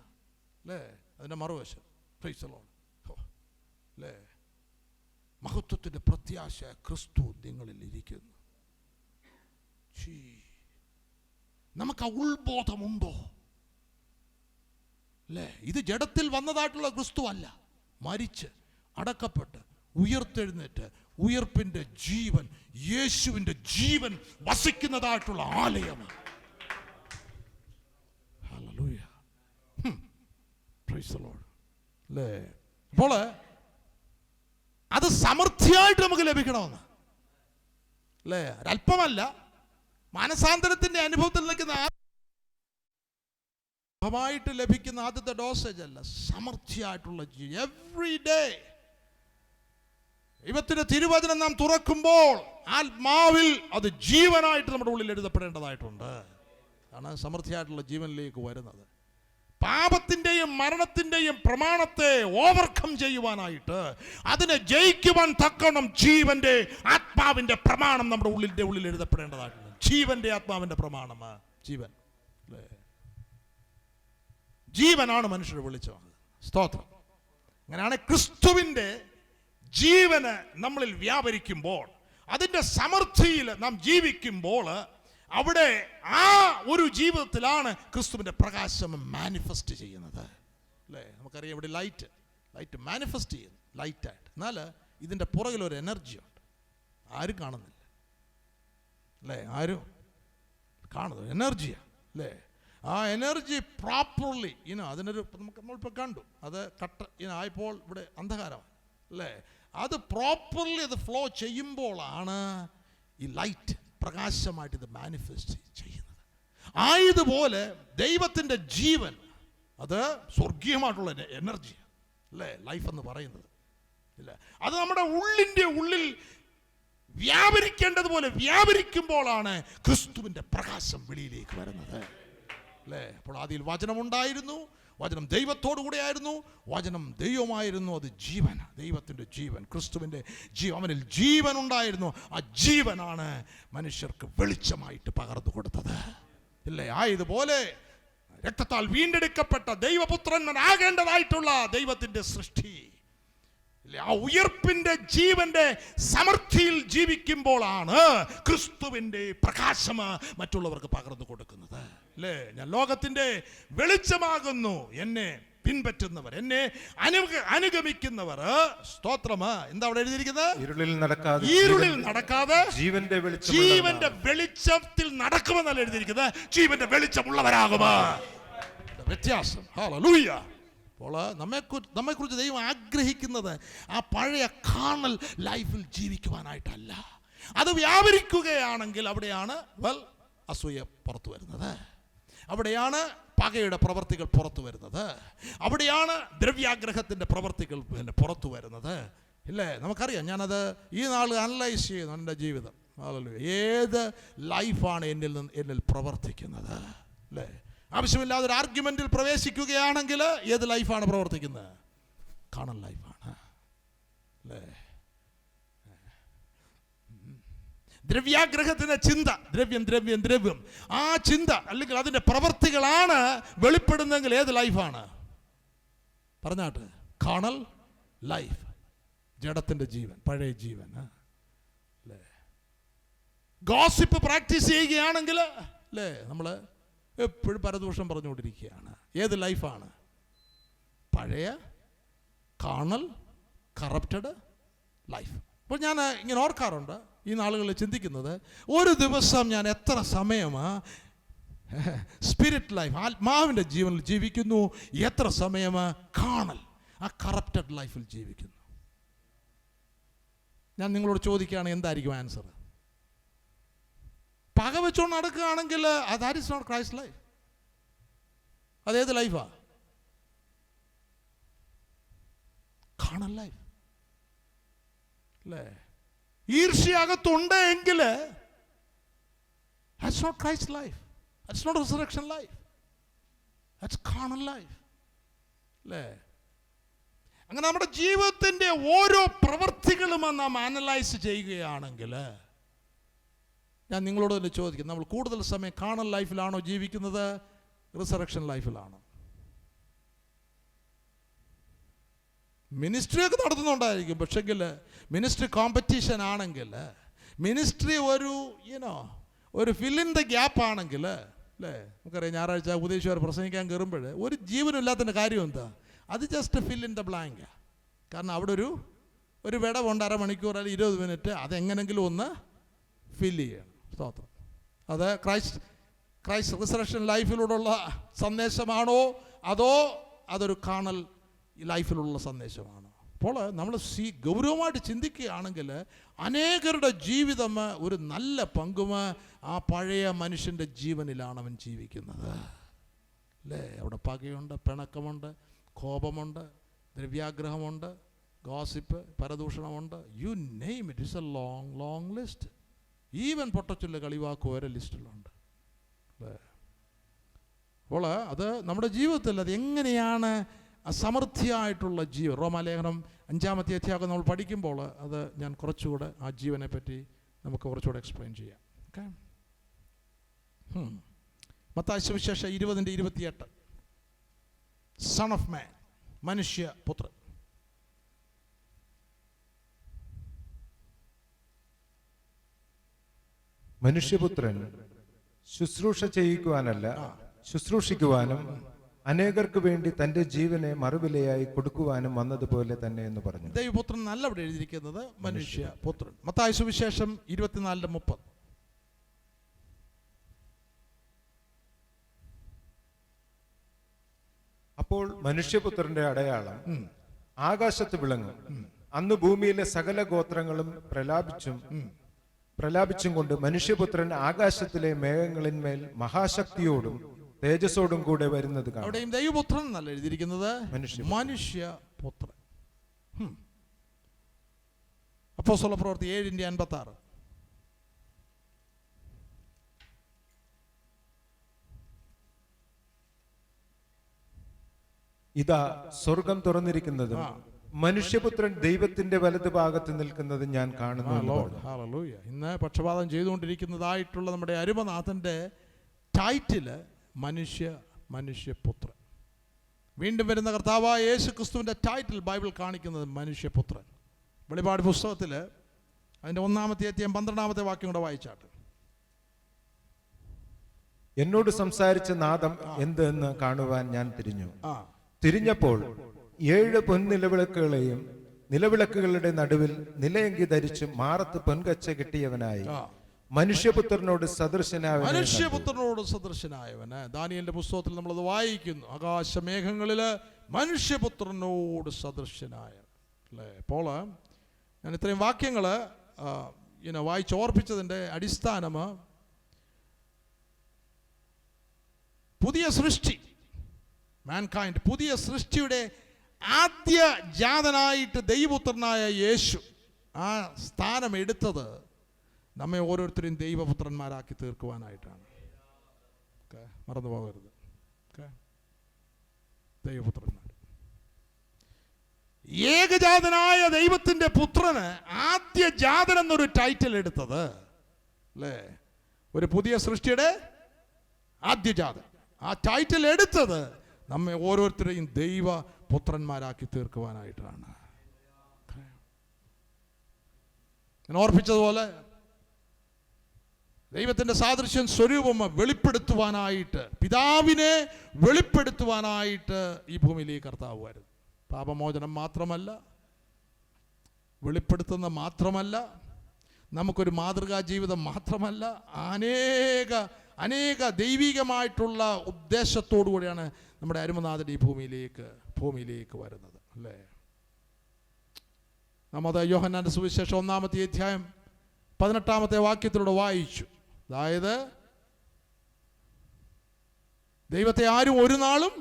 Speaker 2: അല്ലേ? അതിൻ്റെ മറുവശം പ്രൈസ് ദി ലോർഡ് അല്ലേ? മഹത്വത്തിൻ്റെ പ്രത്യാശ ക്രിസ്തു നിങ്ങളിൽ ഇരിക്കുന്നു. നമുക്ക് ആ ഉൾബോധമുണ്ടോ അല്ലേ? ഇത് ജഡത്തിൽ വന്നതായിട്ടുള്ള ക്രിസ്തു അല്ല, മരിച്ച് അടക്കപ്പെട്ട് ഉയർത്തെഴുന്നേറ്റ് ഉയർപ്പിൻ്റെ ജീവൻ, യേശുവിൻ്റെ ജീവൻ വസിക്കുന്നതായിട്ടുള്ള ആലയമാണ്. ഹല്ലേലൂയ, പ്രൈസ് ദി ലോർഡ് അല്ലേ? അപ്പോൾ അത് സമൃദ്ധിയായിട്ട് നമുക്ക് ലഭിക്കണമെന്ന് അല്ലേ? ഒരല്പമല്ല, മാനസാന്തരത്തിന്റെ അനുഭവത്തിൽ നിൽക്കുന്ന ായിട്ട് ലഭിക്കുന്ന ആദ്യത്തെ ഡോസേജ് അല്ല, സമൃദ്ധിയായിട്ടുള്ള എവ്രി ഡേ. ദൈവത്തിന്റെ തിരുവചനം നാം തുറക്കുമ്പോൾ ആത്മാവിൽ അത് ജീവനായിട്ട് നമ്മുടെ ഉള്ളിൽ എഴുതപ്പെടേണ്ടതായിട്ടുണ്ട്. ആണ് സമൃദ്ധിയായിട്ടുള്ള ജീവനിലേക്ക് വരുന്നത്. പാപത്തിന്റെയും മരണത്തിന്റെയും പ്രമാണത്തെ ഓവർകം ചെയ്യുവാനായിട്ട്, അതിനെ ജയിക്കുവാൻ തക്കണം ജീവന്റെ ആത്മാവിന്റെ പ്രമാണം നമ്മുടെ ഉള്ളിൽ എഴുതപ്പെടേണ്ടതായിട്ടുണ്ട്. ജീവന്റെ ആത്മാവിന്റെ പ്രമാണം ജീവൻ അല്ലേ? ജീവനാണ് മനുഷ്യരെ വിളിച്ചത്. സ്തോത്രം. അങ്ങനെയാണ് ക്രിസ്തുവിന്റെ ജീവന് നമ്മളിൽ വ്യാപരിക്കുമ്പോൾ, അതിന്റെ സമൃദ്ധിയിൽ നാം ജീവിക്കുമ്പോൾ, അവിടെ ആ ഒരു ജീവിതത്തിലാണ് ക്രിസ്തുവിന്റെ പ്രകാശം മാനിഫെസ്റ്റ് ചെയ്യുന്നത് അല്ലേ? നമുക്കറിയാം ഇവിടെ ലൈറ്റ് മാനിഫെസ്റ്റ് ചെയ്യുന്നു ലൈറ്റായിട്ട്. എന്നാൽ ഇതിൻ്റെ പുറകിലൊരു എനർജിയുണ്ട്, ആരും കാണുന്നില്ല അല്ലേ? ആരും കാണുന്നത് എനർജിയാണ് അല്ലേ? ആ എനർജി പ്രോപ്പർലി അതിനൊരു നമ്മളിപ്പോൾ കണ്ടു, അത് ആയപ്പോൾ ഇവിടെ അന്ധകാരമാണ് അല്ലേ? അത് പ്രോപ്പർലി അത് ഫ്ലോ ചെയ്യുമ്പോഴാണ് ഈ ലൈറ്റ് പ്രകാശമായിട്ട് ഇത് മാനിഫെസ്റ്റ് ചെയ്യുന്നത്. ആയതുപോലെ ദൈവത്തിൻ്റെ ജീവൻ അത് സ്വർഗീയമായിട്ടുള്ള എനർജി അല്ലേ? ലൈഫ് എന്ന് പറയുന്നത് ഇല്ല, അത് നമ്മുടെ ഉള്ളിൽ വ്യാപരിക്കേണ്ടതുപോലെ വ്യാപരിക്കുമ്പോഴാണ് ക്രിസ്തുവിൻ്റെ പ്രകാശം വെളിയിലേക്ക് വരുന്നത് അല്ലേ? അപ്പോൾ ആദിയിൽ വചനമുണ്ടായിരുന്നു, വചനം ദൈവത്തോടു കൂടെയായിരുന്നു, വചനം ദൈവമായിരുന്നു, അത് ജീവൻ, ദൈവത്തിൻ്റെ ജീവൻ, ക്രിസ്തുവിൻ്റെ അവനിൽ ജീവൻ ഉണ്ടായിരുന്നു. ആ ജീവനാണ് മനുഷ്യർക്ക് വെളിച്ചമായിട്ട് പകർന്നു കൊടുത്തത് ഇല്ലേ? ആയതുപോലെ രക്തത്താൽ വീണ്ടെടുക്കപ്പെട്ട ദൈവപുത്രനാകേണ്ടതായിട്ടുള്ള ദൈവത്തിൻ്റെ സൃഷ്ടി ആ ഉയർപ്പിന്റെ ജീവന്റെ സമൃദ്ധിയിൽ ജീവിക്കുമ്പോഴാണ് ക്രിസ്തുവിന്റെ പ്രകാശം മറ്റുള്ളവർക്ക് പകർന്നു കൊടുക്കുന്നത് അല്ലേ? ഞാൻ ലോകത്തിന്റെ വെളിച്ചമാകുന്നു, എന്നെ പിൻപറ്റുന്നവർ, എന്നെ അനുഗമിക്കുന്നവർ, സ്തോത്രം. എന്താ അവിടെ എഴുതിയിരിക്കുന്നത്? ഇരുളിൽ നടക്കാതെ ജീവന്റെ വെളിച്ചത്തിൽ നടക്കുമെന്നല്ല എഴുതിയിരിക്കുന്നത്, ജീവന്റെ വെളിച്ചമുള്ളവരാകുമോ. വ്യത്യാസം. ഹല്ലേലൂയ. അപ്പോൾ നമ്മെക്കുറിച്ച് ദൈവം ആഗ്രഹിക്കുന്നത് ആ പഴയ കാർണൽ ലൈഫിൽ ജീവിക്കുവാനായിട്ടല്ല. അത് വ്യാപരിക്കുകയാണെങ്കിൽ അവിടെയാണ് അസൂയ പുറത്തു വരുന്നത്, അവിടെയാണ് പകയുടെ പ്രവർത്തികൾ പുറത്തു വരുന്നത്, അവിടെയാണ് ദ്രവ്യാഗ്രഹത്തിൻ്റെ പ്രവർത്തികൾ പുറത്തു വരുന്നത്. ഇല്ലേ? നമുക്കറിയാം. ഞാനത് ഈ നാൾ അനലൈസ് ചെയ്യുന്നു എൻ്റെ ജീവിതം. ഏത് ലൈഫാണ് എന്നിൽ പ്രവർത്തിക്കുന്നത്? അല്ലേ? ആവശ്യമില്ലാതെ ഒരു ആർഗ്യുമെന്റിൽ പ്രവേശിക്കുകയാണെങ്കിൽ ഏത് ലൈഫാണ് പ്രവർത്തിക്കുന്നത്? കാർണൽ ലൈഫാണ്. അല്ലേ? ദ്രവ്യാഗ്രഹത്തിന്റെ ചിന്ത, ദ്രവ്യം, ആ ചിന്ത അല്ലെങ്കിൽ അതിന്റെ പ്രവർത്തികളാണ് വെളിപ്പെടുന്നെങ്കിൽ ഏത് ലൈഫാണ്? പറഞ്ഞാട്ട് കാർണൽ ലൈഫ്, ജഡത്തിന്റെ ജീവൻ, പഴയ ജീവൻ. അല്ലേ? ഗോസിപ്പ് പ്രാക്ടീസ് ചെയ്യുകയാണെങ്കിൽ അല്ലേ, നമ്മൾ എപ്പോഴും പരദൂഷണം പറഞ്ഞുകൊണ്ടിരിക്കുകയാണ്. ഏത് ലൈഫാണ്? പഴയ കാർണൽ കറപ്റ്റഡ് ലൈഫ്. അപ്പോൾ ഞാൻ ഇങ്ങനെ ഓർക്കാറുണ്ട് ഈ നാളുകളിൽ ചിന്തിക്കുന്നത്, ഒരു ദിവസം ഞാൻ എത്ര സമയമാണ് സ്പിരിറ്റ് ലൈഫ്, ആത്മാവിൻ്റെ ജീവനിൽ ജീവിക്കുന്നു, എത്ര സമയമാണ് കാർണൽ, ആ കറപ്റ്റഡ് ലൈഫിൽ ജീവിക്കുന്നു? ഞാൻ നിങ്ങളോട് ചോദിക്കുകയാണ്, എന്തായിരിക്കും ആൻസർ? പക വെച്ചോണ്ട് നടക്കുകയാണെങ്കിൽ that is not Christ life. അതേത് ലൈഫാ? Carnal life. അല്ലേ? ഈർഷ്യ എങ്കിൽ that's not Christ's life, that's not resurrection life, that's carnal life. അല്ലേ? അങ്ങനെ നമ്മുടെ ജീവിതത്തിൻ്റെ ഓരോ പ്രവൃത്തികളും നാം അനലൈസ് ചെയ്യുകയാണെങ്കിൽ, ഞാൻ നിങ്ങളോട് തന്നെ ചോദിക്കും, നമ്മൾ കൂടുതൽ സമയം കാർണൽ ലൈഫിലാണോ ജീവിക്കുന്നത്, റിസറക്ഷൻ ലൈഫിലാണോ? മിനിസ്ട്രി ഒക്കെ നടത്തുന്നുണ്ടായിരിക്കും, പക്ഷെങ്കിൽ മിനിസ്ട്രി കോമ്പറ്റീഷൻ ആണെങ്കിൽ, മിനിസ്ട്രി ഒരു ഫിൽ ഇൻ ദ ഗ്യാപ്പ് ആണെങ്കിൽ, അല്ലേ? നമുക്കറിയാം, ഞായറാഴ്ച ഉപദേശിച്ചവർ പ്രസംഗിക്കാൻ കയറുമ്പോൾ ഒരു ജീവനില്ലാത്തതിൻ്റെ കാര്യം എന്താ? അത് just fill in the blank. കാരണം അവിടെ ഒരു വിടവുണ്ട്, അരമണിക്കൂർ അല്ലെങ്കിൽ 20 മിനിറ്റ്, അതെങ്ങനെങ്കിലും ഒന്ന് ഫിൽ ചെയ്യണം. സ്തോത്രം. അത് ക്രൈസ്റ്റ് റിസറക്ഷൻ ലൈഫിലൂടെയുള്ള സന്ദേശമാണോ, അതോ അതൊരു കാർണൽ ലൈഫിലുള്ള സന്ദേശമാണോ? അപ്പോൾ നമ്മൾ ഗൗരവമായിട്ട് ചിന്തിക്കുകയാണെങ്കിൽ അനേകരുടെ ജീവിതം ഒരു നല്ല പങ്കും ആ പഴയ മനുഷ്യൻ്റെ ജീവനിലാണ് അവൻ ജീവിക്കുന്നത്. അല്ലേ? അവിടെ പകയുണ്ട്, പിണക്കമുണ്ട്, കോപമുണ്ട്, ദ്രവ്യാഗ്രഹമുണ്ട്, ഗോസിപ്പ്, പരദൂഷണമുണ്ട്. You name it, it's a long list. Even പൊട്ടച്ചുള്ള കളിവാക്ക് വരെ ലിസ്റ്റിലുണ്ട്. അല്ലേ? അപ്പോൾ അത് നമ്മുടെ ജീവിതത്തിൽ അത് എങ്ങനെയാണ് സമൃദ്ധിയായിട്ടുള്ള ജീവൻ? റോമാലേഖനം 5-ാമത്തെ അധ്യായം നമ്മൾ പഠിക്കുമ്പോൾ അത് ഞാൻ കുറച്ചുകൂടെ ആ ജീവനെ പറ്റി നമുക്ക് കുറച്ചുകൂടെ എക്സ്പ്ലെയിൻ ചെയ്യാം. ഓക്കെ? മത്തായി സുവിശേഷം 20:28, സൺ ഓഫ് മാൻ, മനുഷ്യപുത്രൻ.
Speaker 3: മനുഷ്യപുത്രൻ ശുശ്രൂഷ ചെയ്യിക്കുവാനല്ല, ശുശ്രൂഷിക്കുവാനും അനേകർക്ക് വേണ്ടി തന്റെ ജീവനെ മറുവിലയായി കൊടുക്കുവാനും വന്നതുപോലെ തന്നെ എന്ന് പറഞ്ഞു.
Speaker 2: ദൈവപുത്രൻ നല്ല ഇവിടെ എഴുതിയിരിക്കുന്നത് മനുഷ്യപുത്രൻ. മത്തായി സുവിശേഷം 24:30.
Speaker 3: അപ്പോൾ മനുഷ്യപുത്രന്റെ അടയാളം ആകാശത്ത് വിളങ്ങും, അന്ന് ഭൂമിയിലെ സകല ഗോത്രങ്ങളും പ്രലാപിച്ചും കൊണ്ട് മനുഷ്യപുത്രൻ ആകാശത്തിലെ മേഘങ്ങളിന്മേൽ മഹാശക്തിയോടും തേജസ്സോടും കൂടെ വരുന്നത് കാണാം.
Speaker 2: അവിടെയും ദൈവപുത്രൻ എന്നല്ല എഴുതിയിരിക്കുന്നത്, മനുഷ്യപുത്രൻ. അപ്പോസ്തലപ്രവൃത്തി 7:56.
Speaker 3: ഇതാ സ്വർഗം തുറന്നിരിക്കുന്നതും മനുഷ്യപുത്രൻ ദൈവത്തിന്റെ വലതു ഭാഗത്ത് നിൽക്കുന്നത് ഞാൻ കാണുന്നു.
Speaker 2: ഇന്ന് പക്ഷപാതം ചെയ്തുകൊണ്ടിരിക്കുന്നതായിട്ടുള്ള നമ്മുടെ അരുമനാഥന്റെ ടൈറ്റില് മനുഷ്യപുത്രൻ. വീണ്ടും വരുന്ന കർത്താവായ യേശു ക്രിസ്തുവിന്റെ ടൈറ്റിൽ ബൈബിൾ കാണിക്കുന്നത് മനുഷ്യപുത്രൻ. വെളിപാട് പുസ്തകത്തിൽ അതിന്റെ 1-ാമത്തെ അധ്യായം 12-ാമത്തെ വാക്യം കൂടെ വായിച്ചാട്ട്.
Speaker 3: എന്നോട് സംസാരിച്ച നാദം എന്ത് എന്ന് കാണുവാൻ ഞാൻ തിരിഞ്ഞു.
Speaker 2: ആ
Speaker 3: തിരിഞ്ഞപ്പോൾ 7 പൊൻനിലവിളക്കുകളെയും നിലവിളക്കുകളുടെ നടുവിൽ നിലയങ്കി ധരിച്ച് മാറത്ത് പൊൻകച്ച കെട്ടിയവനായി മനുഷ്യപുത്രനോട്
Speaker 2: സദൃശനായവന് ദാനിയേലിന്റെ പുസ്തകത്തിൽ നമ്മളത് വായിക്കുന്നു. ആകാശമേഘങ്ങളില് മനുഷ്യപുത്രനോട് സദൃശനായ അല്ലേ. അപ്പോൾ ഞാൻ ഇത്രയും വാക്യങ്ങൾ വായിച്ചോർപ്പിച്ചതിൻ്റെ അടിസ്ഥാനം പുതിയ സൃഷ്ടി, മാൻകൈൻഡ്, പുതിയ സൃഷ്ടിയുടെ ആദ്യ ജാതനായിട്ട് ദൈവപുത്രനായ യേശു ആ സ്ഥാനം എടുത്തത് നമ്മെ ഓരോരുത്തരെയും ദൈവപുത്രന്മാരാക്കി തീർക്കുവാനായിട്ടാണ്. മറന്നു പോകരുത്. ദൈവപുത്രന്മാർ, ഏകജാതനായ ദൈവത്തിൻ്റെ പുത്രന് ആദ്യ ജാതൻ എന്നൊരു ടൈറ്റിൽ എടുത്തത് അല്ലേ, ഒരു പുതിയ സൃഷ്ടിയുടെ ആദ്യജാതൻ. ആ ടൈറ്റിൽ എടുത്തത് നമ്മെ ഓരോരുത്തരെയും ദൈവപുത്രന്മാരാക്കി തീർക്കുവാനായിട്ടാണ്. ഞാൻ ഓർപ്പിച്ചതുപോലെ ദൈവത്തിൻ്റെ സാദൃശ്യം സ്വരൂപം വെളിപ്പെടുത്തുവാനായിട്ട്, പിതാവിനെ വെളിപ്പെടുത്തുവാനായിട്ട് ഈ ഭൂമിയിലേക്ക് കർത്താവ് വരുന്നു. പാപമോചനം മാത്രമല്ല, വെളിപ്പെടുത്തുന്ന മാത്രമല്ല, നമുക്കൊരു മാതൃകാ ജീവിതം മാത്രമല്ല, അനേക ദൈവികമായിട്ടുള്ള ഉദ്ദേശത്തോടു കൂടിയാണ് നമ്മുടെ അരുമനാഥൻ ഈ ഭൂമിയിലേക്ക് വരുന്നത് അല്ലേ. നമ്മത് യോഹന്നാന്റെ സുവിശേഷം 1-ാമത്തെ അധ്യായം 18-ാമത്തെ വാക്യത്തിലൂടെ വായിച്ചു. അതായത് ദൈവത്തെ ആരും ഒരു നാളും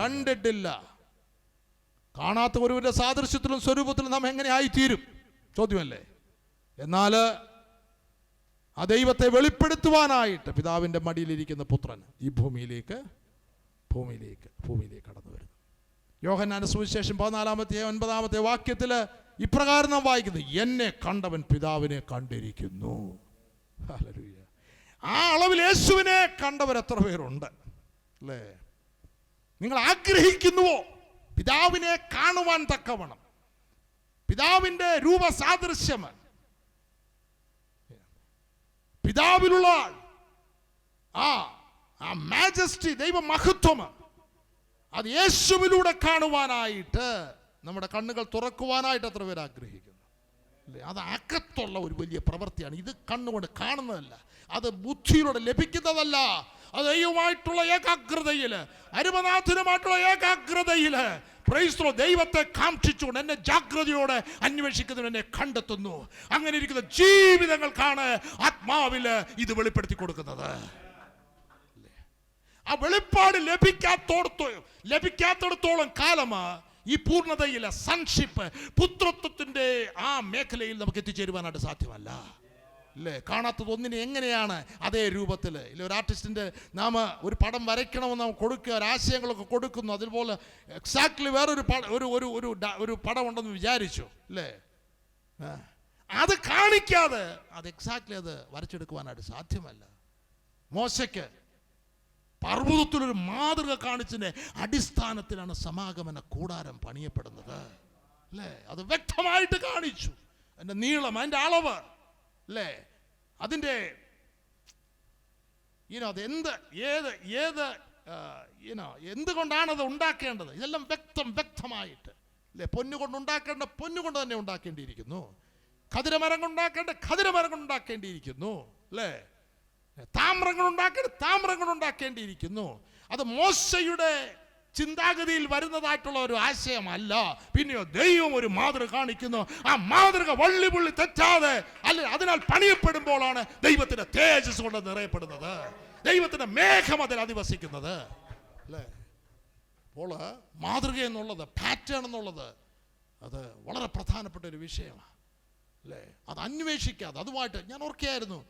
Speaker 2: കണ്ടിട്ടില്ല. കാണാത്ത ഒരുവരുടെ സാദൃശ്യത്തിലും സ്വരൂപത്തിലും നാം എങ്ങനെ ആയിത്തീരും ചോദ്യമല്ലേ. എന്നാൽ ആ ദൈവത്തെ വെളിപ്പെടുത്തുവാനായിട്ട് പിതാവിൻ്റെ മടിയിലിരിക്കുന്ന പുത്രൻ ഈ ഭൂമിയിലേക്ക് കടന്നു വരുന്നു. യോഹന്നാന്റെ സുവിശേഷം 14-ാമത്തെ 9-ാമത്തെ വാക്യത്തിൽ ഇപ്രകാരം നാം വായിക്കുന്നത്, എന്നെ കണ്ടവൻ പിതാവിനെ കണ്ടിരിക്കുന്നു. ഹല്ലേലൂയ. ആ അളവിൽ യേശുവിനെ കണ്ടവർ എത്ര പേരുണ്ട് അല്ലേ. നിങ്ങൾ ആഗ്രഹിക്കുന്നുവോ പിതാവിനെ കാണുവാൻ തക്കവണ്ണം, പിതാവിൻ്റെ രൂപസാദൃശ്യം, പിതാവിലുള്ള ആ മാജസ്റ്റി, ദൈവമഹത്വം, അത് യേശുവിലൂടെ കാണുവാനായിട്ട് നമ്മുടെ കണ്ണുകൾ തുറക്കുവാനായിട്ട് എത്ര പേർ ആഗ്രഹിക്കുന്നു അല്ലേ. അത് അകത്തുള്ള ഒരു വലിയ പ്രവൃത്തിയാണ്. ഇത് കണ്ണുകൊണ്ട് കാണുന്നതല്ല, അത് ബുദ്ധിയിലൂടെ ലഭിക്കുന്നതല്ല. അത് ദൈവമായിട്ടുള്ള ഏകാഗ്രതയിൽ, അരുമനാഥനുമായിട്ടുള്ള ഏകാഗ്രതയിൽ ദൈവത്തെ കാക്ഷിച്ചുകൊണ്ട് എന്നെ ജാഗ്രതയോടെ അന്വേഷിക്കുന്നതിന് എന്നെ കണ്ടെത്തുന്നു. അങ്ങനെ ഇരിക്കുന്ന ജീവിതങ്ങൾക്കാണ് ആത്മാവില് ഇത് വെളിപ്പെടുത്തി കൊടുക്കുന്നത്. ആ വെളിപ്പാട് ലഭിക്കാത്തിടത്തോളം കാലം ഈ പൂർണ്ണതയിലെ സൺഷിപ്പ്, പുത്രത്വത്തിന്റെ ആ മേഖലയിൽ നമുക്ക് എത്തിച്ചേരുവാനായിട്ട് സാധ്യമല്ല അല്ലേ. കാണാത്തത് ഒന്നിനെ എങ്ങനെയാണ് അതേ രൂപത്തിൽ ഇല്ല. ഒരു ആർട്ടിസ്റ്റിൻ്റെ നാം ഒരു പടം വരയ്ക്കണമെന്ന് നാം കൊടുക്കുക, ഒരു ആശയങ്ങളൊക്കെ കൊടുക്കുന്നു. അതുപോലെ എക്സാക്ട്ലി വേറൊരു ഒരു പടം ഉണ്ടെന്ന് വിചാരിച്ചു അല്ലേ. അത് കാണിക്കാതെ അത് എക്സാക്ട്ലി അത് വരച്ചെടുക്കുവാനായിട്ട് സാധ്യമല്ല. മോശയ്ക്ക് പർവ്വതത്തിലൊരു മാതൃക കാണിച്ചതിൻ്റെ അടിസ്ഥാനത്തിലാണ് സമാഗമന കൂടാരം പണിയപ്പെടുന്നത് അല്ലേ. അത് വ്യക്തമായിട്ട് കാണിച്ചു, അതിൻ്റെ നീളം, അതിൻ്റെ അളവ് അല്ലേ, അതിൻ്റെ അത് എന്തുകൊണ്ടാണത് ഉണ്ടാക്കേണ്ടത്, ഇതെല്ലാം വ്യക്തമായിട്ട് അല്ലേ. പൊന്നുകൊണ്ട് ഉണ്ടാക്കേണ്ട പൊന്നുകൊണ്ട് തന്നെ ഉണ്ടാക്കേണ്ടിയിരിക്കുന്നു. ഖദിരമരം കൊണ്ടുണ്ടാക്കേണ്ട ഖദിരമരം കൊണ്ടുണ്ടാക്കേണ്ടിയിരിക്കുന്നു അല്ലേ. താമ്രം കൊണ്ടുണ്ടാക്കേണ്ടിയിരിക്കുന്നു. അത് മോശയുടെ ചിന്താഗതിയിൽ വരുന്നതായിട്ടുള്ള ഒരു ആശയമല്ല. പിന്നെയോ ദൈവം ഒരു മാതൃക കാണിക്കുന്നു. ആ മാതൃക വള്ളിപുള്ളി തെറ്റാതെ അല്ലെ അതിനാൽ പണിയപ്പെടുമ്പോഴാണ് ദൈവത്തിന്റെ തേജസ് കൊണ്ട് നിറയപ്പെടുന്നത്, ദൈവത്തിന്റെ മേഘം അതിൽ അധിവസിക്കുന്നത് അല്ലേ. അപ്പോൾ മാതൃക എന്നുള്ളത്, പാറ്റേൺ എന്നുള്ളത് അത് വളരെ പ്രധാനപ്പെട്ട ഒരു വിഷയമാണ് അല്ലേ. അത് അന്വേഷിക്കാതെ അതുമായിട്ട് ഞാൻ ഓർക്കുകയായിരുന്നു,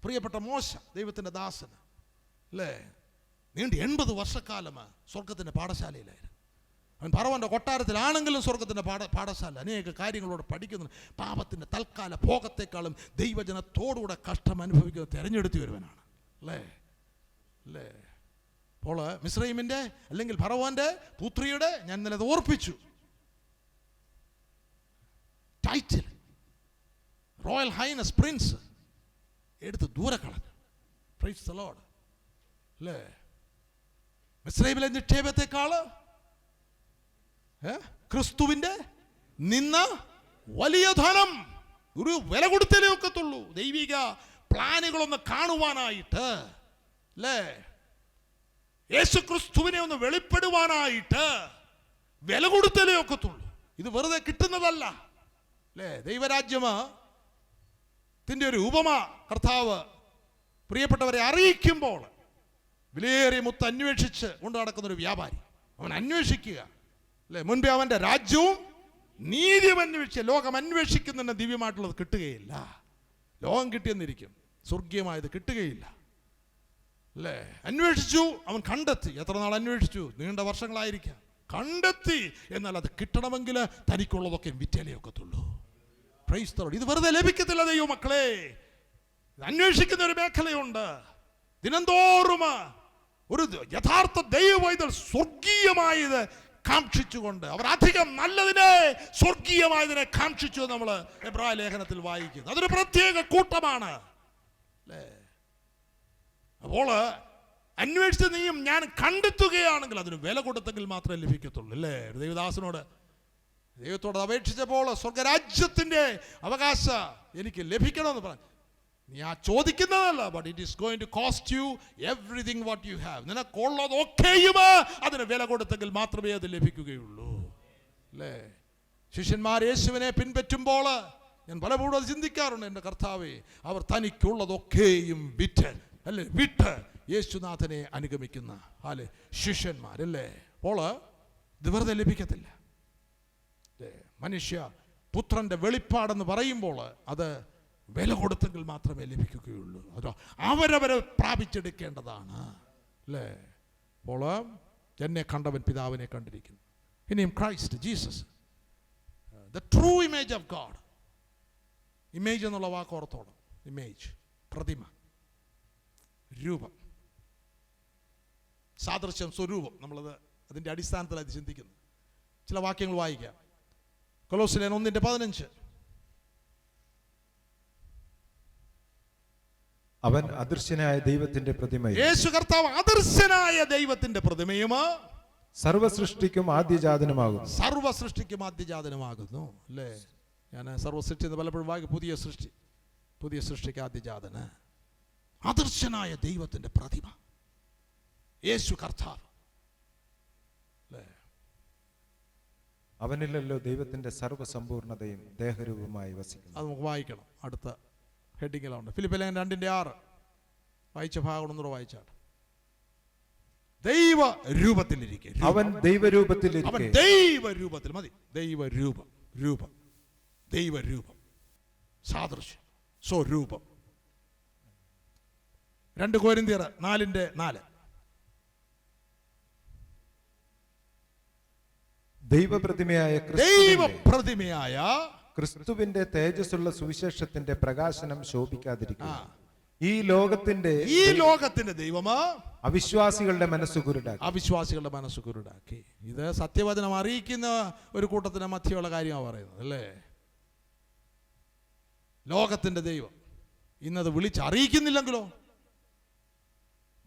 Speaker 2: പ്രിയപ്പെട്ട മോശ ദൈവത്തിൻ്റെ ദാസന് അല്ലേ, നീണ്ട് 80 വർഷക്കാലം സ്വർഗത്തിൻ്റെ പാഠശാലയിലായിരുന്നു. അവൻ ഫറവോന്റെ കൊട്ടാരത്തിലാണെങ്കിലും സ്വർഗത്തിൻ്റെ പാഠശാല അനേക കാര്യങ്ങളോട് പഠിക്കുന്നു. പാപത്തിൻ്റെ തൽക്കാല ഭോഗത്തെക്കാളും ദൈവജനത്തോടുകൂടെ കഷ്ടം അനുഭവിക്കുന്നത് തിരഞ്ഞെടുത്തു വരുവാനാണ് അല്ലേ. അപ്പോൾ മിസ്രൈമിൻ്റെ അല്ലെങ്കിൽ ഫറവോന്റെ പുത്രിയുടെ, ഞാൻ ഇന്നലെ അത് ഓർപ്പിച്ചു, ടൈറ്റിൽ റോയൽ ഹൈനസ് പ്രിൻസ് എടുത്ത് ദൂരെ കളഞ്ഞു. Price the Lord. അല്ലേ? മിസ്രൈമിലെ നിക്ഷേപത്തെക്കാള് ക്രിസ്തുവിന്റെ നിന്ന വലിയ ധനം. ഒരു വില കൊടുത്തലേ ഒക്കത്തുള്ളൂ ദൈവിക പ്ലാനുകളൊന്ന് കാണുവാനായിട്ട്, അല്ലേ? യേശു ക്രിസ്തുവിനെ ഒന്ന് വെളിപ്പെടുവാനായിട്ട് വില കൊടുത്തലേ ഒക്കത്തുള്ളൂ. ഇത് വെറുതെ കിട്ടുന്നതല്ല, അല്ലേ? ദൈവരാജ്യത്തിന്റെ ഒരു ഉപമ കർത്താവ് പ്രിയപ്പെട്ടവരെ അറിയിക്കുമ്പോൾ, വിലയേറിയ മുത്ത് അന്വേഷിച്ച് കൊണ്ട് നടക്കുന്ന ഒരു വ്യാപാരി, അവൻ അന്വേഷിക്കുക, അല്ലേ? മുൻപേ അവന്റെ രാജ്യവും നീതിയും അന്വേഷിച്ച്, ലോകം അന്വേഷിക്കുന്ന ദിവ്യമായിട്ടുള്ളത് കിട്ടുകയില്ല. ലോകം കിട്ടിയെന്നിരിക്കും, സ്വർഗീയമായത് കിട്ടുകയില്ല, അല്ലേ? അന്വേഷിച്ചു, അവൻ കണ്ടെത്തി. എത്ര നാൾ അന്വേഷിച്ചു? നീണ്ട വർഷങ്ങളായിരിക്കാം. കണ്ടെത്തി. എന്നാൽ അത് കിട്ടണമെങ്കിൽ തനിക്കുള്ളതൊക്കെ വിറ്റാലേ ഒക്കത്തുള്ളൂ. Praise the Lord. ഇത് വെറുതെ ലഭിക്കത്തില്ല ദൈവമക്കളെ. അന്വേഷിക്കുന്ന ഒരു മേഖലയുണ്ട്. ദിനംതോറും ഒരു യഥാർത്ഥ ദൈവവൈതൽ സ്വർഗീയമായത് കാക്ഷിച്ചുകൊണ്ട്, അവർ അധികം നല്ലതിനെ, സ്വർഗീയമായതിനെ കാക്ഷിച്ചു നമ്മൾ എബ്രായ ലേഖനത്തിൽ വായിക്കുന്നു. അതൊരു പ്രത്യേക കൂട്ടമാണ്, അല്ലേ? അപ്പോൾ അന്വേഷിച്ച് നീയും ഞാൻ കണ്ടെത്തുകയാണെങ്കിൽ അതിന് വില കൊടുത്തെങ്കിൽ മാത്രമേ ലഭിക്കത്തുള്ളൂ, അല്ലേ? ദൈവദാസനോട് ദൈവത്തോട് അപേക്ഷിച്ചപ്പോൾ സ്വർഗരാജ്യത്തിന്റെ അവകാശം എനിക്ക് ലഭിക്കണമെന്ന് പറഞ്ഞു. നീ ആ ചോദിക്കുന്നതല്ല, but it is going to cost you everything what you have. നിനക്കുള്ളതൊക്കെയും അതിന് വില കൊടുത്തെങ്കിൽ മാത്രമേ അത് ലഭിക്കുകയുള്ളൂ, അല്ലേ? ശിഷ്യന്മാർ യേശുവിനെ പിൻപറ്റുമ്പോൾ ഞാൻ പലപ്പോഴും അത് ചിന്തിക്കാറുണ്ട്. എൻ്റെ കർത്താവേ, അവർ തനിക്കുള്ളതൊക്കെയും വിട്ട് യേശുനാഥനെ അനുഗമിക്കുന്ന ശിഷ്യന്മാരല്ലേ? അപ്പോൾ ഇത് വെറുതെ ലഭിക്കത്തില്ല. മനുഷ്യ പുത്രന്റെ വെളിപ്പാടെന്ന് പറയുമ്പോൾ അത് വില കൊടുത്തെങ്കിൽ മാത്രമേ ലഭിക്കുകയുള്ളൂ. അതോ അവരവരെ പ്രാപിച്ചെടുക്കേണ്ടതാണ്, അല്ലേ? അപ്പോൾ എന്നെ കണ്ടവൻ പിതാവിനെ കണ്ടിരിക്കുന്നു. ഇനിയും Christ Jesus, the true image of God. Image എന്നുള്ള വാക്ക് ഓർത്തോളം. ഇമേജ്, പ്രതിമ, രൂപം, സാദൃശ്യം, സ്വരൂപം. നമ്മളത് അതിൻ്റെ അടിസ്ഥാനത്തിൽ അത് ചിന്തിക്കുന്നു. ചില വാക്യങ്ങൾ വായിക്കാം. കൊലോസ്യർ 1:15.
Speaker 3: അവൻ അദൃശ്യനായ ദൈവത്തിന്റെ പ്രതിമയും,
Speaker 2: യേശു കർത്താവ് അദൃശ്യനായ ദൈവത്തിന്റെ പ്രതിമയും,
Speaker 3: സർവസൃഷ്ടിക്കും ആദ്യജാതനുമാകുന്നു.
Speaker 2: സർവസൃഷ്ടിക്കും ആദ്യജാതനുമാകുന്നു, അല്ലേ? ഞാൻ സർവസൃഷ്ടി എന്ന് പലപ്പോഴും വായിക്കും. പുതിയ സൃഷ്ടിക്ക് ആദ്യജാതന്, അദൃശ്യനായ ദൈവത്തിന്റെ പ്രതിമ യേശു കർത്താവ്, അല്ലേ?
Speaker 3: അവനിലല്ലോ ദൈവത്തിന്റെ സർവ്വസമ്പൂർണതയും ദേഹരൂപമായി വസിക്കുന്നു.
Speaker 2: അത് നമുക്ക് വായിക്കണം. അടുത്ത ഹെഡിങ്ങിലുണ്ട്. ഫിലിപ്പിലേഖനം 2:6 വായിച്ച ഭാഗം ഒന്നുകൂടെ വായിച്ചാണ്. ദൈവ രൂപത്തിലിരിക്കെ,
Speaker 3: അവൻ ദൈവരൂപത്തിലിരിക്കെ,
Speaker 2: അവൻ ദൈവരൂപത്തിൽ മതി. ദൈവരൂപം, സാദൃശ്യം, സ്വരൂപം. 2 കൊരിന്ത്യർ 4:4.
Speaker 3: ദൈവപ്രതിമയായ ക്രിസ്തുവിന്റെ തേജസ്സുള്ള സുവിശേഷത്തിന്റെ പ്രകാശനം ശോഭിക്കാതിരിക്കുക. ഈ ലോകത്തിന്റെ ദൈവമാ അവിശ്വാസികളുടെ മനസ്സ് കുരുടാക്കി.
Speaker 2: ഇത് സത്യവചനം അറിയിക്കുന്ന ഒരു കൂട്ടത്തിന് മധ്യയുള്ള കാര്യമാണ് പറയുന്നത്, അല്ലേ? ലോകത്തിന്റെ ദൈവം ഇന്നത് വിളിച്ചറിയിക്കുന്നില്ലെങ്കിലോ?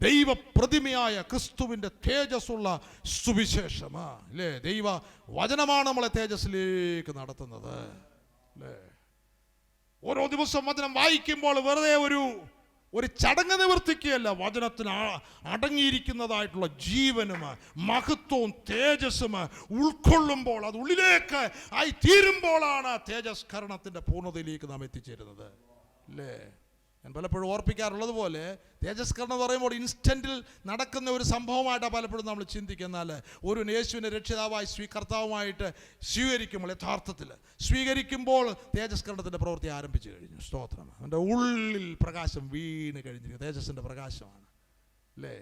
Speaker 2: ദൈവപ്രതിമയായ ക്രിസ്തുവിന്റെ തേജസ്സുള്ള സുവിശേഷമാ, അല്ലേ? ദൈവ വചനമാണ് നമ്മളെ തേജസ്സിലേക്ക് നടത്തുന്നത്, അല്ലേ? ഓരോ ദിവസം വചനം വായിക്കുമ്പോൾ വെറുതെ ഒരു ചടങ്ങ് നിവർത്തിക്കുകയല്ല. വചനത്തിന് അടങ്ങിയിരിക്കുന്നതായിട്ടുള്ള ജീവനും മഹത്വവും തേജസ്സും ഉൾക്കൊള്ളുമ്പോൾ, അത് ഉള്ളിലേക്ക് ആയി തീരുമ്പോഴാണ് തേജസ്കരണത്തിന്റെ പൂർണ്ണതയിലേക്ക് നാം എത്തിച്ചേരുന്നത്, അല്ലേ? ഞാൻ പലപ്പോഴും ഓർപ്പിക്കാറുള്ളത് പോലെ തേജസ്കരണം എന്ന് പറയുമ്പോൾ ഇൻസ്റ്റന്റിൽ നടക്കുന്ന ഒരു സംഭവമായിട്ടാണ് പലപ്പോഴും നമ്മൾ ചിന്തിക്കുന്നാൽ, ഒരു യേശുവിനെ രക്ഷിതാവായി കർത്താവുമായിട്ട് സ്വീകരിക്കുമ്പോൾ, യഥാർത്ഥത്തിൽ സ്വീകരിക്കുമ്പോൾ തേജസ്കരണത്തിൻ്റെ പ്രവൃത്തി ആരംഭിച്ചു കഴിഞ്ഞു. സ്തോത്രം. അവൻ്റെ ഉള്ളിൽ പ്രകാശം വീണ് കഴിഞ്ഞിരിക്കുന്നു. തേജസ്സിൻ്റെ പ്രകാശമാണ്, അല്ലേ?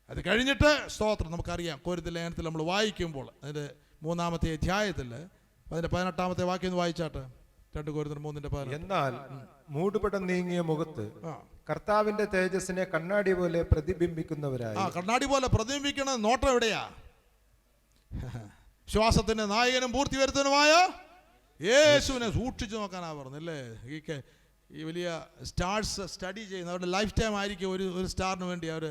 Speaker 2: അത് കഴിഞ്ഞിട്ട് സ്തോത്രം നമുക്കറിയാം. കൊരിന്ത്യർ ലേഖനത്തിൽ നമ്മൾ വായിക്കുമ്പോൾ അതിൻ്റെ 3-ാമത്തെ അധ്യായത്തിൽ അതിൻ്റെ 18-ാമത്തെ വാക്യം ഒന്ന് വായിച്ചാട്ടെ. 2 കൊരിന്ത്യർ 3:18.
Speaker 3: എന്നാൽ മൂടുപടം നീങ്ങിയ മുഖത്ത് കർത്താവിന്റെ തേജസ്സിനെ കണ്ണാടി പോലെ പ്രതിബിംബിക്കുന്നവരായി.
Speaker 2: കണ്ണാടി പോലെ പ്രതിബിംബിക്കണ നോട്ടം എവിടെയാ? വിശ്വാസത്തിന്റെ നായകനും പൂർത്തി വരുത്തനുമായ യേശുവിനെ സൂക്ഷിച്ചു നോക്കാനാ പറഞ്ഞല്ലേ? ഈ വലിയ സ്റ്റാർസ് സ്റ്റഡി ചെയ്യുന്ന അവരുടെ ലൈഫ് ടൈം ആയിരിക്കും ഒരു സ്റ്റാറിന് വേണ്ടി അവർ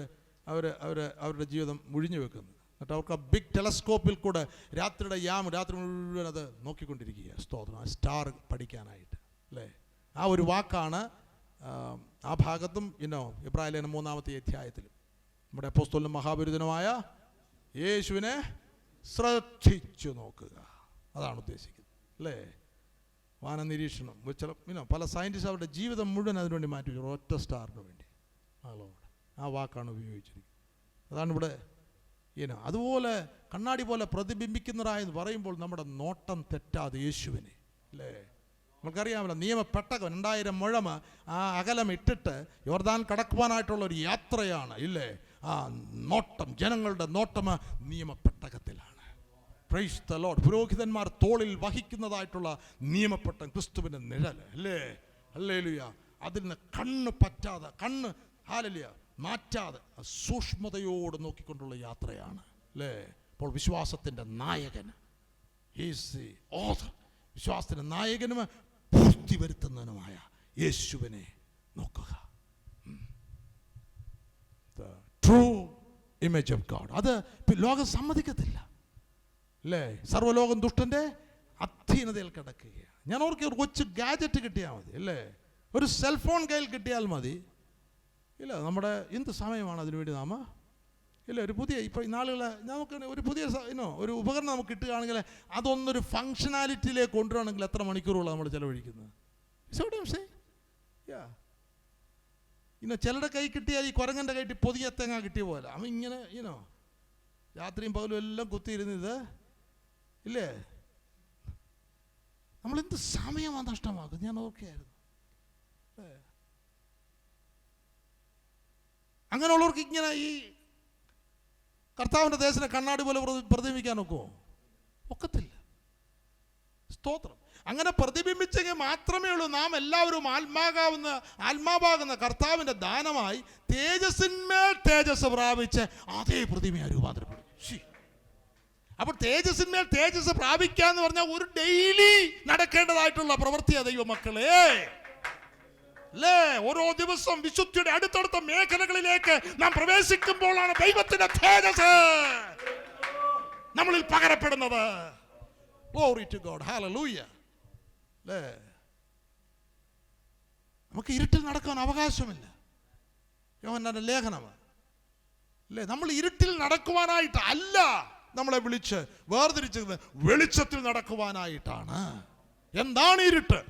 Speaker 2: അവരുടെ ജീവിതം മുഴിഞ്ഞു വെക്കുന്നത്. എന്നിട്ട് അവർക്ക് ആ ബിഗ് ടെലസ്കോപ്പിൽ കൂടെ രാത്രി മുഴുവൻ അത് നോക്കിക്കൊണ്ടിരിക്കുക. സ്തോത്രം. ആ സ്റ്റാർ പഠിക്കാനായിട്ട് അല്ലേ. ആ ഒരു വാക്കാണ് ആ ഭാഗത്തും എബ്രായ ലേഖനം 3-ാമത്തെ അധ്യായത്തിലും നമ്മുടെ അപ്പോസ്തലനും മഹാപുരുഷനുമായ യേശുവിനെ ശ്രദ്ധിച്ചു നോക്കുക, അതാണ് ഉദ്ദേശിക്കുന്നത് അല്ലേ. വാന നിരീക്ഷണം പല സയൻറ്റിസ്റ്റ് അവരുടെ ജീവിതം മുഴുവൻ അതിനുവേണ്ടി മാറ്റി വെച്ചു, ഒറ്റ സ്റ്റാറിന് വേണ്ടി. ആ വാക്കാണ് ഉപയോഗിച്ചിരിക്കുന്നത്. അതാണ് ഇവിടെ അതുപോലെ കണ്ണാടി പോലെ പ്രതിബിംബിക്കുന്നതായെന്ന് പറയുമ്പോൾ നമ്മുടെ നോട്ടം തെറ്റാതെ യേശുവിനെ അല്ലേ. നമുക്കറിയാമല്ലോ, നിയമപ്പെട്ടകം 2000 മുഴം ആ അകലം ഇട്ടിട്ട് യോർദാൻ കടക്കുവാനായിട്ടുള്ള ഒരു യാത്രയാണ് ഇല്ലേ. ആ നോട്ടം, ജനങ്ങളുടെ നോട്ടം നിയമപ്പെട്ടകത്തിലാണ്. Praise the Lord. പുരോഹിതന്മാർ തോളിൽ വഹിക്കുന്നതായിട്ടുള്ള നിയമപ്പെട്ടം ക്രിസ്തുവിൻ്റെ നിഴൽ അല്ലേ. ഹല്ലേലൂയ. അതിൽ നിന്ന് കണ്ണ് ഹല്ലേലൂയ മാറ്റാതെ സൂക്ഷ്മതയോട് നോക്കിക്കൊണ്ടുള്ള യാത്രയാണ് അല്ലേ. അപ്പോൾ വിശ്വാസത്തിൻ്റെ നായകൻ, വിശ്വാസത്തിൻ്റെ നായകനും പൂർത്തി വരുത്തുന്നതിനുമായ യേശുവിനെ നോക്കുക. True image of God. അത് ലോകം സമ്മതിക്കത്തില്ല അല്ലേ. സർവ്വലോകം ദുഷ്ടൻ്റെ അധീനതയിൽ കിടക്കുകയാണ്. ഞാൻ ഓർക്കുക, ഒരു കൊച്ചു ഗാജറ്റ് കിട്ടിയാൽ മതി അല്ലേ, ഒരു സെൽഫോൺ കയ്യിൽ കിട്ടിയാൽ മതി ഇല്ല. നമ്മുടെ എന്ത് സമയമാണ് അതിനുവേണ്ടി നാം ഇല്ല. ഒരു പുതിയ ഇപ്പോൾ നാളുകൾ നമുക്ക് ഒരു പുതിയ ഒരു ഉപകരണം നമുക്ക് കിട്ടുകയാണെങ്കിൽ അതൊന്നൊരു ഫങ്ഷനാലിറ്റിയിലേക്ക് കൊണ്ടുവരണമെങ്കിൽ എത്ര മണിക്കൂറുകളാണ് നമ്മൾ ചിലവഴിക്കുന്നത്. ചിലരുടെ കൈ കിട്ടിയാൽ ഈ കുരങ്ങൻ്റെ കൈട്ടി പൊതിയ തേങ്ങ കിട്ടിയ പോലെ അവൻ ഇങ്ങനെ രാത്രിയും പകലും എല്ലാം കുത്തിയിരുന്നത് ഇല്ലേ. നമ്മളെന്ത് സമയമാണ് നഷ്ടമാക്കുന്നത്. ഞാൻ ഓർക്കുകയായിരുന്നു. അങ്ങനെയുള്ളവർക്ക് ഇങ്ങനെ ഈ കർത്താവിൻ്റെ ദേശത്തിനെ കണ്ണാടി പോലെ പ്രതിബിംബിക്കാൻ ഒക്കത്തില്ല. സ്തോത്രം. അങ്ങനെ പ്രതിബിംബിച്ചെങ്കിൽ മാത്രമേ ഉള്ളൂ നാം എല്ലാവരും ആത്മാവാകുന്ന കർത്താവിൻ്റെ ദാനമായി തേജസ്സിന്മേൽ തേജസ് പ്രാപിച്ച് അതേ പ്രതിമയെ രൂപാന്തരപ്പെടും. അപ്പോൾ തേജസ്സിന്മേൽ തേജസ് പ്രാപിക്കുക എന്ന് പറഞ്ഞാൽ ഒരു ഡെയിലി നടക്കേണ്ടതായിട്ടുള്ള പ്രവൃത്തിയാണ് ദൈവമക്കളെ അല്ലേ. ഓരോ ദിവസം വിശുദ്ധിയുടെ അടുത്തടുത്ത മേഖലകളിലേക്ക് നാം പ്രവേശിക്കുമ്പോഴാണ് ദൈവത്തിന്റെ തേജസ് നമ്മളിൽ പകരപ്പെടുന്നത്. Glory to God. Hallelujah. അല്ലേ. നമുക്ക് ഇരുട്ടിൽ നടക്കാൻ അവകാശമില്ല. യോഹന്നാന്റെ ലേഖനമാണ് അല്ലേ. നമ്മൾ ഇരുട്ടിൽ നടക്കുവാനായിട്ട് അല്ല നമ്മളെ വിളിച്ച് വേർതിരിച്ചത്, വെളിച്ചത്തിൽ നടക്കുവാനായിട്ടാണ്. എന്താണ് ഇരുട്ട്?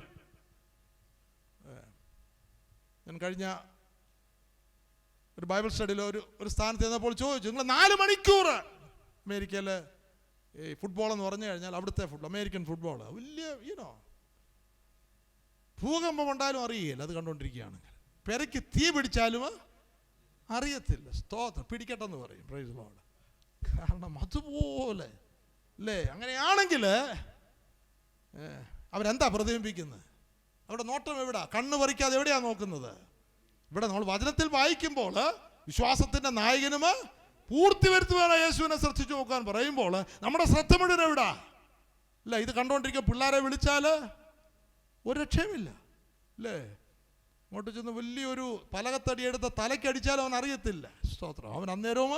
Speaker 2: ഞാൻ കഴിഞ്ഞ ഒരു ബൈബിൾ സ്റ്റഡിയിൽ ഒരു സ്ഥാനത്ത് ചെന്നപ്പോൾ ചോദിച്ചു, നിങ്ങൾ 4 മണിക്കൂർ അമേരിക്കയിൽ ഈ ഫുട്ബോൾ എന്ന് പറഞ്ഞു കഴിഞ്ഞാൽ അവിടുത്തെ അമേരിക്കൻ ഫുട്ബോൾ വലിയ ഭൂകമ്പം ഉണ്ടായാലും അറിയില്ല. അത് കണ്ടുകൊണ്ടിരിക്കുകയാണെങ്കിൽ പെരയ്ക്ക് തീ പിടിച്ചാലും അറിയത്തില്ല. സ്തോത്രം. പിടിക്കട്ടെന്ന് പറയും. Price the Lord. കാരണം അതുപോലെ അല്ലേ. അങ്ങനെയാണെങ്കിൽ അവരെന്താ പ്രതിബിംബിക്കുന്നത്? അവിടെ നോട്ടം എവിടാ? കണ്ണ് പറിക്കാതെ എവിടെയാണ് നോക്കുന്നത്? ഇവിടെ നമ്മൾ വചനത്തിൽ വായിക്കുമ്പോൾ വിശ്വാസത്തിൻ്റെ നായകനും പൂർത്തി വരുത്തുവാനാണ് യേശുവിനെ ശ്രദ്ധിച്ചു നോക്കാൻ പറയുമ്പോൾ നമ്മുടെ ശ്രദ്ധ മുഴുവൻ എവിടാ? അല്ലേ. ഇത് കണ്ടുകൊണ്ടിരിക്കുക പിള്ളേരെ വിളിച്ചാൽ ഒരു രക്ഷയുമില്ല അല്ലേ. അങ്ങോട്ട് ചെന്ന് വലിയൊരു പലകത്തടി എടുത്ത തലയ്ക്കടിച്ചാൽ അവൻ അറിയത്തില്ല. സ്തോത്രം. അവൻ അന്നേരവും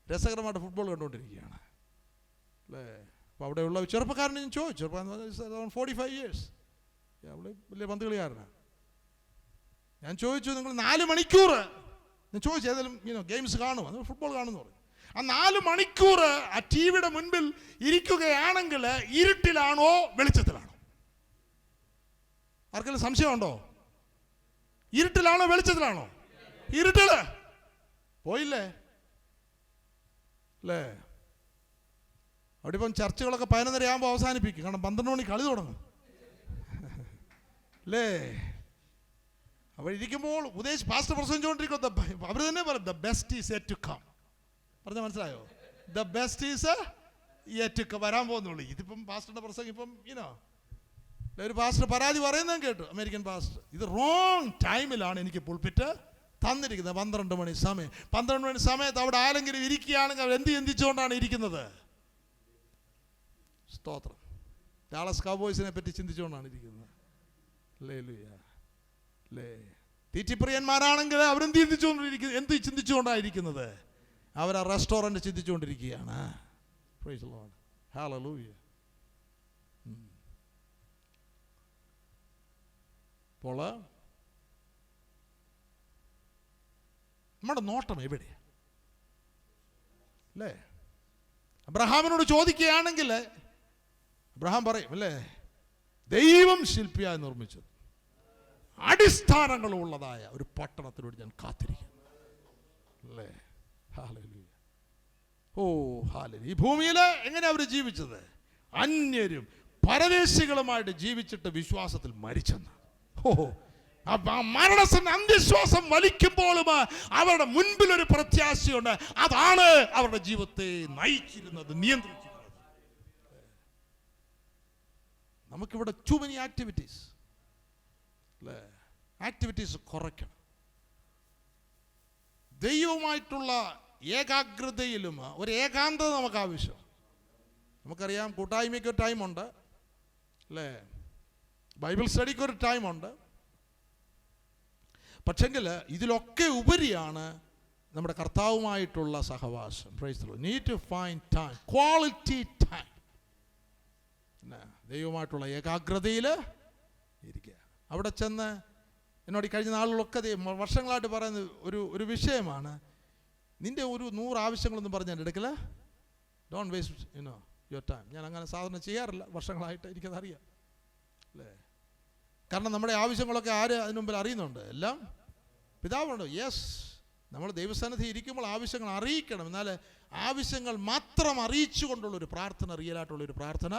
Speaker 2: രസകരമായിട്ട് ഫുട്ബോൾ കണ്ടുകൊണ്ടിരിക്കുകയാണ് അല്ലേ. അപ്പോൾ അവിടെയുള്ള ചെറുപ്പക്കാരനെ ഞാൻ ചോദിച്ചു, 45 years അവിടെ വലിയ പന്ത് കളിക്കാരനാണ്. ഞാൻ ചോദിച്ചു, നിങ്ങൾ 4 മണിക്കൂർ ഞാൻ ചോദിച്ചു ഏതെങ്കിലും ഗെയിംസ് കാണുമോ? അത് ഫുട്ബോൾ കാണുമെന്ന് പറഞ്ഞു. ആ 4 മണിക്കൂർ ആ ടി വിയുടെ മുൻപിൽ ഇരിക്കുകയാണെങ്കിൽ ഇരുട്ടിലാണോ വെളിച്ചത്തിലാണോ? ആർക്കെങ്കിലും സംശയമുണ്ടോ? ഇരുട്ടിലാണോ വെളിച്ചത്തിലാണോ? ഇരുട്ടില് പോയില്ലേ അല്ലേ. അവിടെ ഇപ്പം ചർച്ചകളൊക്കെ 11:30 ആകുമ്പോൾ അവസാനിപ്പിക്കും. കാരണം 12 മണി കളി തുടങ്ങും അല്ലേ. അപ്പോൾ ഇരിക്കുമ്പോൾ പാസ്റ്റർ പ്രസംഗിച്ചുകൊണ്ടിരിക്കുന്നത് അവർ തന്നെ പറയും, the best is yet to come. പറഞ്ഞാൽ മനസ്സിലായോ? The best is yet to come, വരാൻ പോകുന്നുള്ളൂ. ഇതിപ്പം പാസ്റ്ററുടെ പ്രസംഗം ഇപ്പം ഒരു പാസ്റ്റർ പരാതി പറയുന്നതും കേട്ടു, അമേരിക്കൻ പാസ്റ്റർ. ഇത് റോങ് ടൈമിലാണ് എനിക്ക് പുൾപിറ്റ് തന്നിരിക്കുന്നത്. 12 മണി സമയം. 12 മണി സമയത്ത് അവിടെ ആരെങ്കിലും ഇരിക്കുകയാണെങ്കിൽ അവർ എന്ത് ചിന്തിച്ചുകൊണ്ടാണ് ഇരിക്കുന്നത്? സ്തോത്രം. ഡാളസ് കൗബോയ്സിനെ പറ്റി ചിന്തിച്ചുകൊണ്ടാണ് ഇരിക്കുന്നത്. അല്ലേ. തീറ്റിപ്രിയന്മാരാണെങ്കിൽ അവരെന്ത് ചിന്തിച്ചുകൊണ്ടായിരിക്കുന്നത്? അവർ ആ റെസ്റ്റോറൻറ്റ് ചിന്തിച്ചുകൊണ്ടിരിക്കുകയാണ്. Praise the Lord, hallelujah. അപ്പോൾ നമ്മുടെ നോട്ടം എവിടെയാണ്? അല്ലേ? അബ്രഹാമിനോട് ചോദിക്കുകയാണെങ്കിൽ അബ്രഹാം പറയും അല്ലേ, ദൈവം ശില്പിയായി നിർമ്മിച്ചത് അടിസ്ഥാനങ്ങളുള്ളതായ ഒരു പട്ടണത്തിനോട് ഞാൻ കാത്തിരിക്കുന്നു. അല്ലേ? ഹല്ലേലൂയ. ഓ ഹല്ലേലൂയ. ഈ ഭൂമിയിൽ എങ്ങനെ അവർ ജീവിച്ചത്? അന്യരും പരദേശികളുമായിട്ട് ജീവിച്ചിട്ട് വിശ്വാസത്തിൽ മരിച്ചെന്ന്. ഓ, മരണത്തിന്റെ അന്ത്യശ്വാസം വലിക്കുമ്പോഴും അവരുടെ മുൻപിൽ ഒരു പ്രത്യാശയുണ്ട്. അതാണ് അവരുടെ ജീവിതത്തെ നയിച്ചിരുന്നത്, നിയന്ത്രിച്ചിരുന്നത്. നമുക്കിവിടെ ടു മെനി ആക്ടിവിറ്റീസ് അല്ലേ? ആക്ടിവിറ്റീസ് കുറയ്ക്കണം. ദൈവവുമായിട്ടുള്ള ഏകാഗ്രതയിലും ഒരു ഏകാന്തത നമുക്ക് ആവശ്യം. നമുക്കറിയാം, കൂട്ടായ്മയ്ക്ക് ഒരു ടൈമുണ്ട് അല്ലേ? ബൈബിൾ സ്റ്റഡിക്ക് ഒരു ടൈമുണ്ട്. പക്ഷെങ്കിൽ ഇതിലൊക്കെ ഉപരിയാണ് നമ്മുടെ കർത്താവുമായിട്ടുള്ള സഹവാസം. Praise the Lord. Need to find time, quality time. ദൈവമായിട്ടുള്ള ഏകാഗ്രതയിൽ ഇരിക്കുക. അവിടെ ചെന്ന് എന്നോട് കഴിഞ്ഞ നാളുകളൊക്കെ വർഷങ്ങളായിട്ട് പറയുന്ന ഒരു വിഷയമാണ്, നിൻ്റെ ഒരു 100 ആവശ്യങ്ങളൊന്നും പറഞ്ഞാൽ എടുക്കില്ല. Don't waste your time. ഞാൻ അങ്ങനെ സാധാരണ ചെയ്യാറില്ല, വർഷങ്ങളായിട്ട് എനിക്കതറിയാം അല്ലേ? കാരണം നമ്മുടെ ആവശ്യങ്ങളൊക്കെ ആര് അതിന് മുമ്പിൽ അറിയുന്നുണ്ട്? എല്ലാം പിതാവുണ്ട്. യെസ്, നമ്മൾ ദൈവസന്നിധി ഇരിക്കുമ്പോൾ ആവശ്യങ്ങൾ അറിയിക്കണം. എന്നാൽ ആവശ്യങ്ങൾ മാത്രം അറിയിച്ചു കൊണ്ടുള്ളൊരു പ്രാർത്ഥന റിയലായിട്ടുള്ളൊരു പ്രാർത്ഥന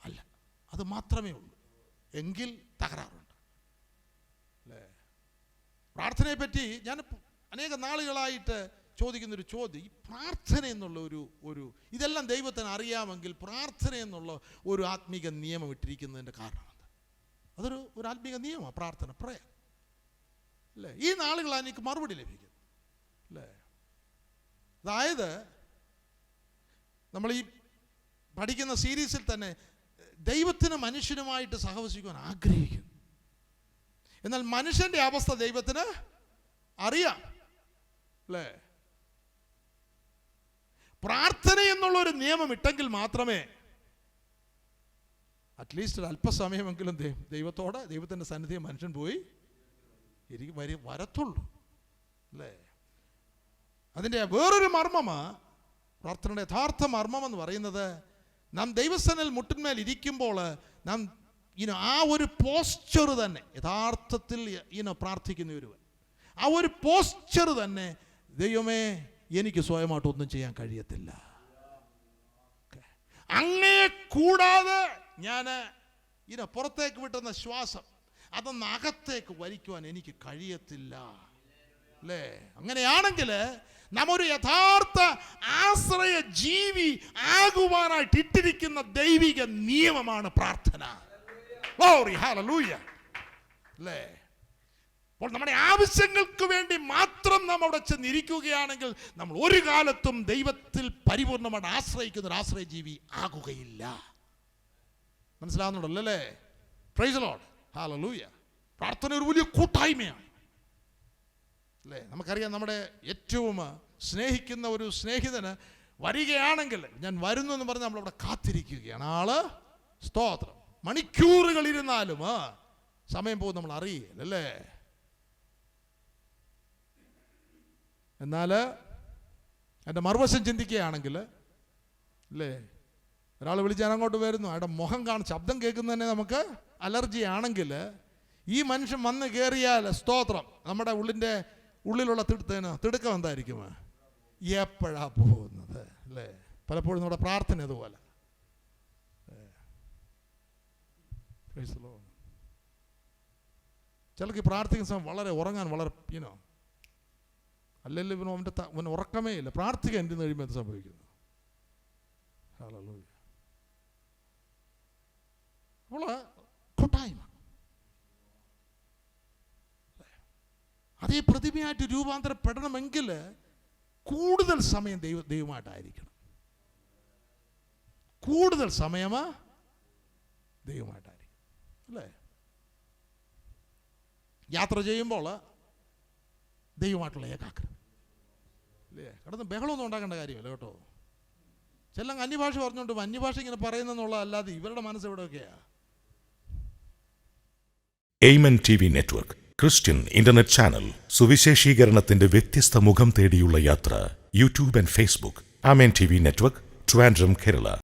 Speaker 2: അല്ല. അത് മാത്രമേ ഉള്ളൂ. എങ്കിൽ തകരാറുണ്ട് അല്ലേ? പ്രാർത്ഥനയെപ്പറ്റി ഞാൻ അനേക നാളുകളായിട്ട് ചോദിക്കുന്നൊരു ചോദ്യം, ഈ പ്രാർത്ഥന എന്നുള്ള ഒരു ഇതെല്ലാം ദൈവത്തിന് അറിയാമെങ്കിൽ പ്രാർത്ഥന എന്നുള്ള ഒരു ആത്മീക നിയമം ഇട്ടിരിക്കുന്നതിൻ്റെ കാരണം അതൊരു ആത്മീക നിയമമാണ്. പ്രാർത്ഥന, പ്രയർ അല്ലേ? ഈ നാളുകളാണ് എനിക്ക് മറുപടി ലഭിക്കുന്നത് അല്ലേ? അതായത് നമ്മൾ ഈ പഠിക്കുന്ന സീരീസിൽ തന്നെ ദൈവത്തിന് മനുഷ്യനുമായിട്ട് സഹവസിക്കുവാൻ ആഗ്രഹിക്കുന്നു. എന്നാൽ മനുഷ്യൻ്റെ അവസ്ഥ ദൈവത്തിന് അറിയാം അല്ലേ? പ്രാർത്ഥന എന്നുള്ളൊരു നിയമം ഇട്ടെങ്കിൽ മാത്രമേ അറ്റ്ലീസ്റ്റ് ഒരു അല്പസമയമെങ്കിലും ദൈവത്തിൻ്റെ സന്നിധിയെ മനുഷ്യൻ പോയി വരത്തുള്ളൂ അല്ലേ? അതിൻ്റെ വേറൊരു മർമ്മമാണ് പ്രാർത്ഥനയുടെ യഥാർത്ഥ മർമ്മം എന്ന് പറയുന്നത്. നാം ദൈവസന്നിധിയിൽ മുട്ടിന്മേൽ ഇരിക്കുമ്പോൾ നാം ആ ഒരു പോസ്ചർ തന്നെ യഥാർത്ഥത്തിൽ പ്രാർത്ഥിക്കുന്ന ഒരുവൻ, ആ ഒരു പോസ്ചർ തന്നെ, ദൈവമേ എനിക്ക് സ്വയമായിട്ടൊന്നും ചെയ്യാൻ കഴിയത്തില്ല, അങ്ങേ കൂടാതെ ഞാൻ പുറത്തേക്ക് വിട്ടുന്ന ശ്വാസം അതൊന്ന് അകത്തേക്ക് വലിക്കുവാൻ എനിക്ക് കഴിയത്തില്ല അല്ലേ? അങ്ങനെയാണെങ്കിൽ നാം ഒരു യഥാർത്ഥ ആശ്രയ ജീവി ആകുവാനായിട്ട് ഇട്ടിരിക്കുന്ന ദൈവിക നിയമമാണ് പ്രാർത്ഥന. Glory, hallelujah. അല്ലേ? അപ്പോൾ നമ്മുടെ ആവശ്യങ്ങൾക്ക് വേണ്ടി മാത്രം നാം അവിടെ ചെന്നിരിക്കുകയാണെങ്കിൽ നമ്മൾ ഒരു കാലത്തും ദൈവത്തിൽ പരിപൂർണമായിട്ട് ആശ്രയിക്കുന്ന ഒരു ആശ്രയ ജീവി ആകുകയില്ല. മനസ്സിലാവുന്നുണ്ടല്ലോ അല്ലേ? Price the Lord, hallelujah. പ്രാർത്ഥന ഒരു വലിയ കൂട്ടായ്മയാണ് അല്ലേ? നമുക്കറിയാം, നമ്മുടെ ഏറ്റവും സ്നേഹിക്കുന്ന ഒരു സ്നേഹിതന് വരികയാണെങ്കിൽ ഞാൻ വരുന്നു എന്ന് പറഞ്ഞ് നമ്മളവിടെ കാത്തിരിക്കുകയാണ്. ആള് സ്തോത്രം, മണിക്കൂറുകൾ ഇരുന്നാലും സമയം പോകും നമ്മൾ അറിയില്ല അല്ലേ? എന്നാൽ എൻ്റെ മറുവശം ചിന്തിക്കുകയാണെങ്കിൽ അല്ലേ, ഒരാൾ വിളിച്ച് ഞാൻ അങ്ങോട്ട് വരുന്നു, അയാളുടെ മുഖം കാണും, ശബ്ദം കേൾക്കുന്നതന്നെ നമുക്ക് അലർജി ആണെങ്കിൽ ഈ മനുഷ്യൻ വന്ന് കയറിയാൽ സ്തോത്രം, നമ്മുടെ ഉള്ളിലുള്ള തിടുക്കം എന്തായിരിക്കും? എപ്പോഴാ പോകുന്നത് അല്ലേ? പലപ്പോഴും നമ്മുടെ പ്രാർത്ഥന അതുപോലെ. ചിലർക്ക് പ്രാർത്ഥിക്കുന്ന സമയം വളരെ ഉറങ്ങാൻ വളരെ അല്ലെങ്കിൽ അവന് ഉറക്കമേ ഇല്ല. പ്രാർത്ഥിക്കാൻ എന്ത് കഴിയുമ്പോൾ എന്ത് സംഭവിക്കുന്നു? ഹല്ലേലൂയ. അപ്പോൾ കൂട്ടായ്മ അതേ പ്രതിമയായിട്ട് രൂപാന്തരപ്പെടണമെങ്കിൽ കൂടുതൽ സമയം ദൈവമായിട്ടായിരിക്കണം. കൂടുതൽ സമയം ദൈവമായിട്ടായിരിക്കും അല്ലേ? യാത്ര ചെയ്യുമ്പോൾ ദൈവമായിട്ടുള്ള ഏകാഗ്രത. അല്ലേ? കിടന്ന് ബഹളമൊന്നും ഉണ്ടാക്കേണ്ട കാര്യമല്ല കേട്ടോ. ചെല്ലം അന്യഭാഷ പറഞ്ഞുകൊണ്ട് അന്യഭാഷ ഇങ്ങനെ പറയുന്നെന്നുള്ളതല്ലാതെ ഇവരുടെ മനസ്സ് എവിടെയൊക്കെയാണ്.
Speaker 1: എയ്മൻ TV network Christian internet channel സുവിശേഷീകരണത്തിന്റെ വ്യത്യസ്ത മുഖം തേടിയുള്ള യാത്ര. YouTube and Facebook. Amen TV network, Trivandrum, Kerala.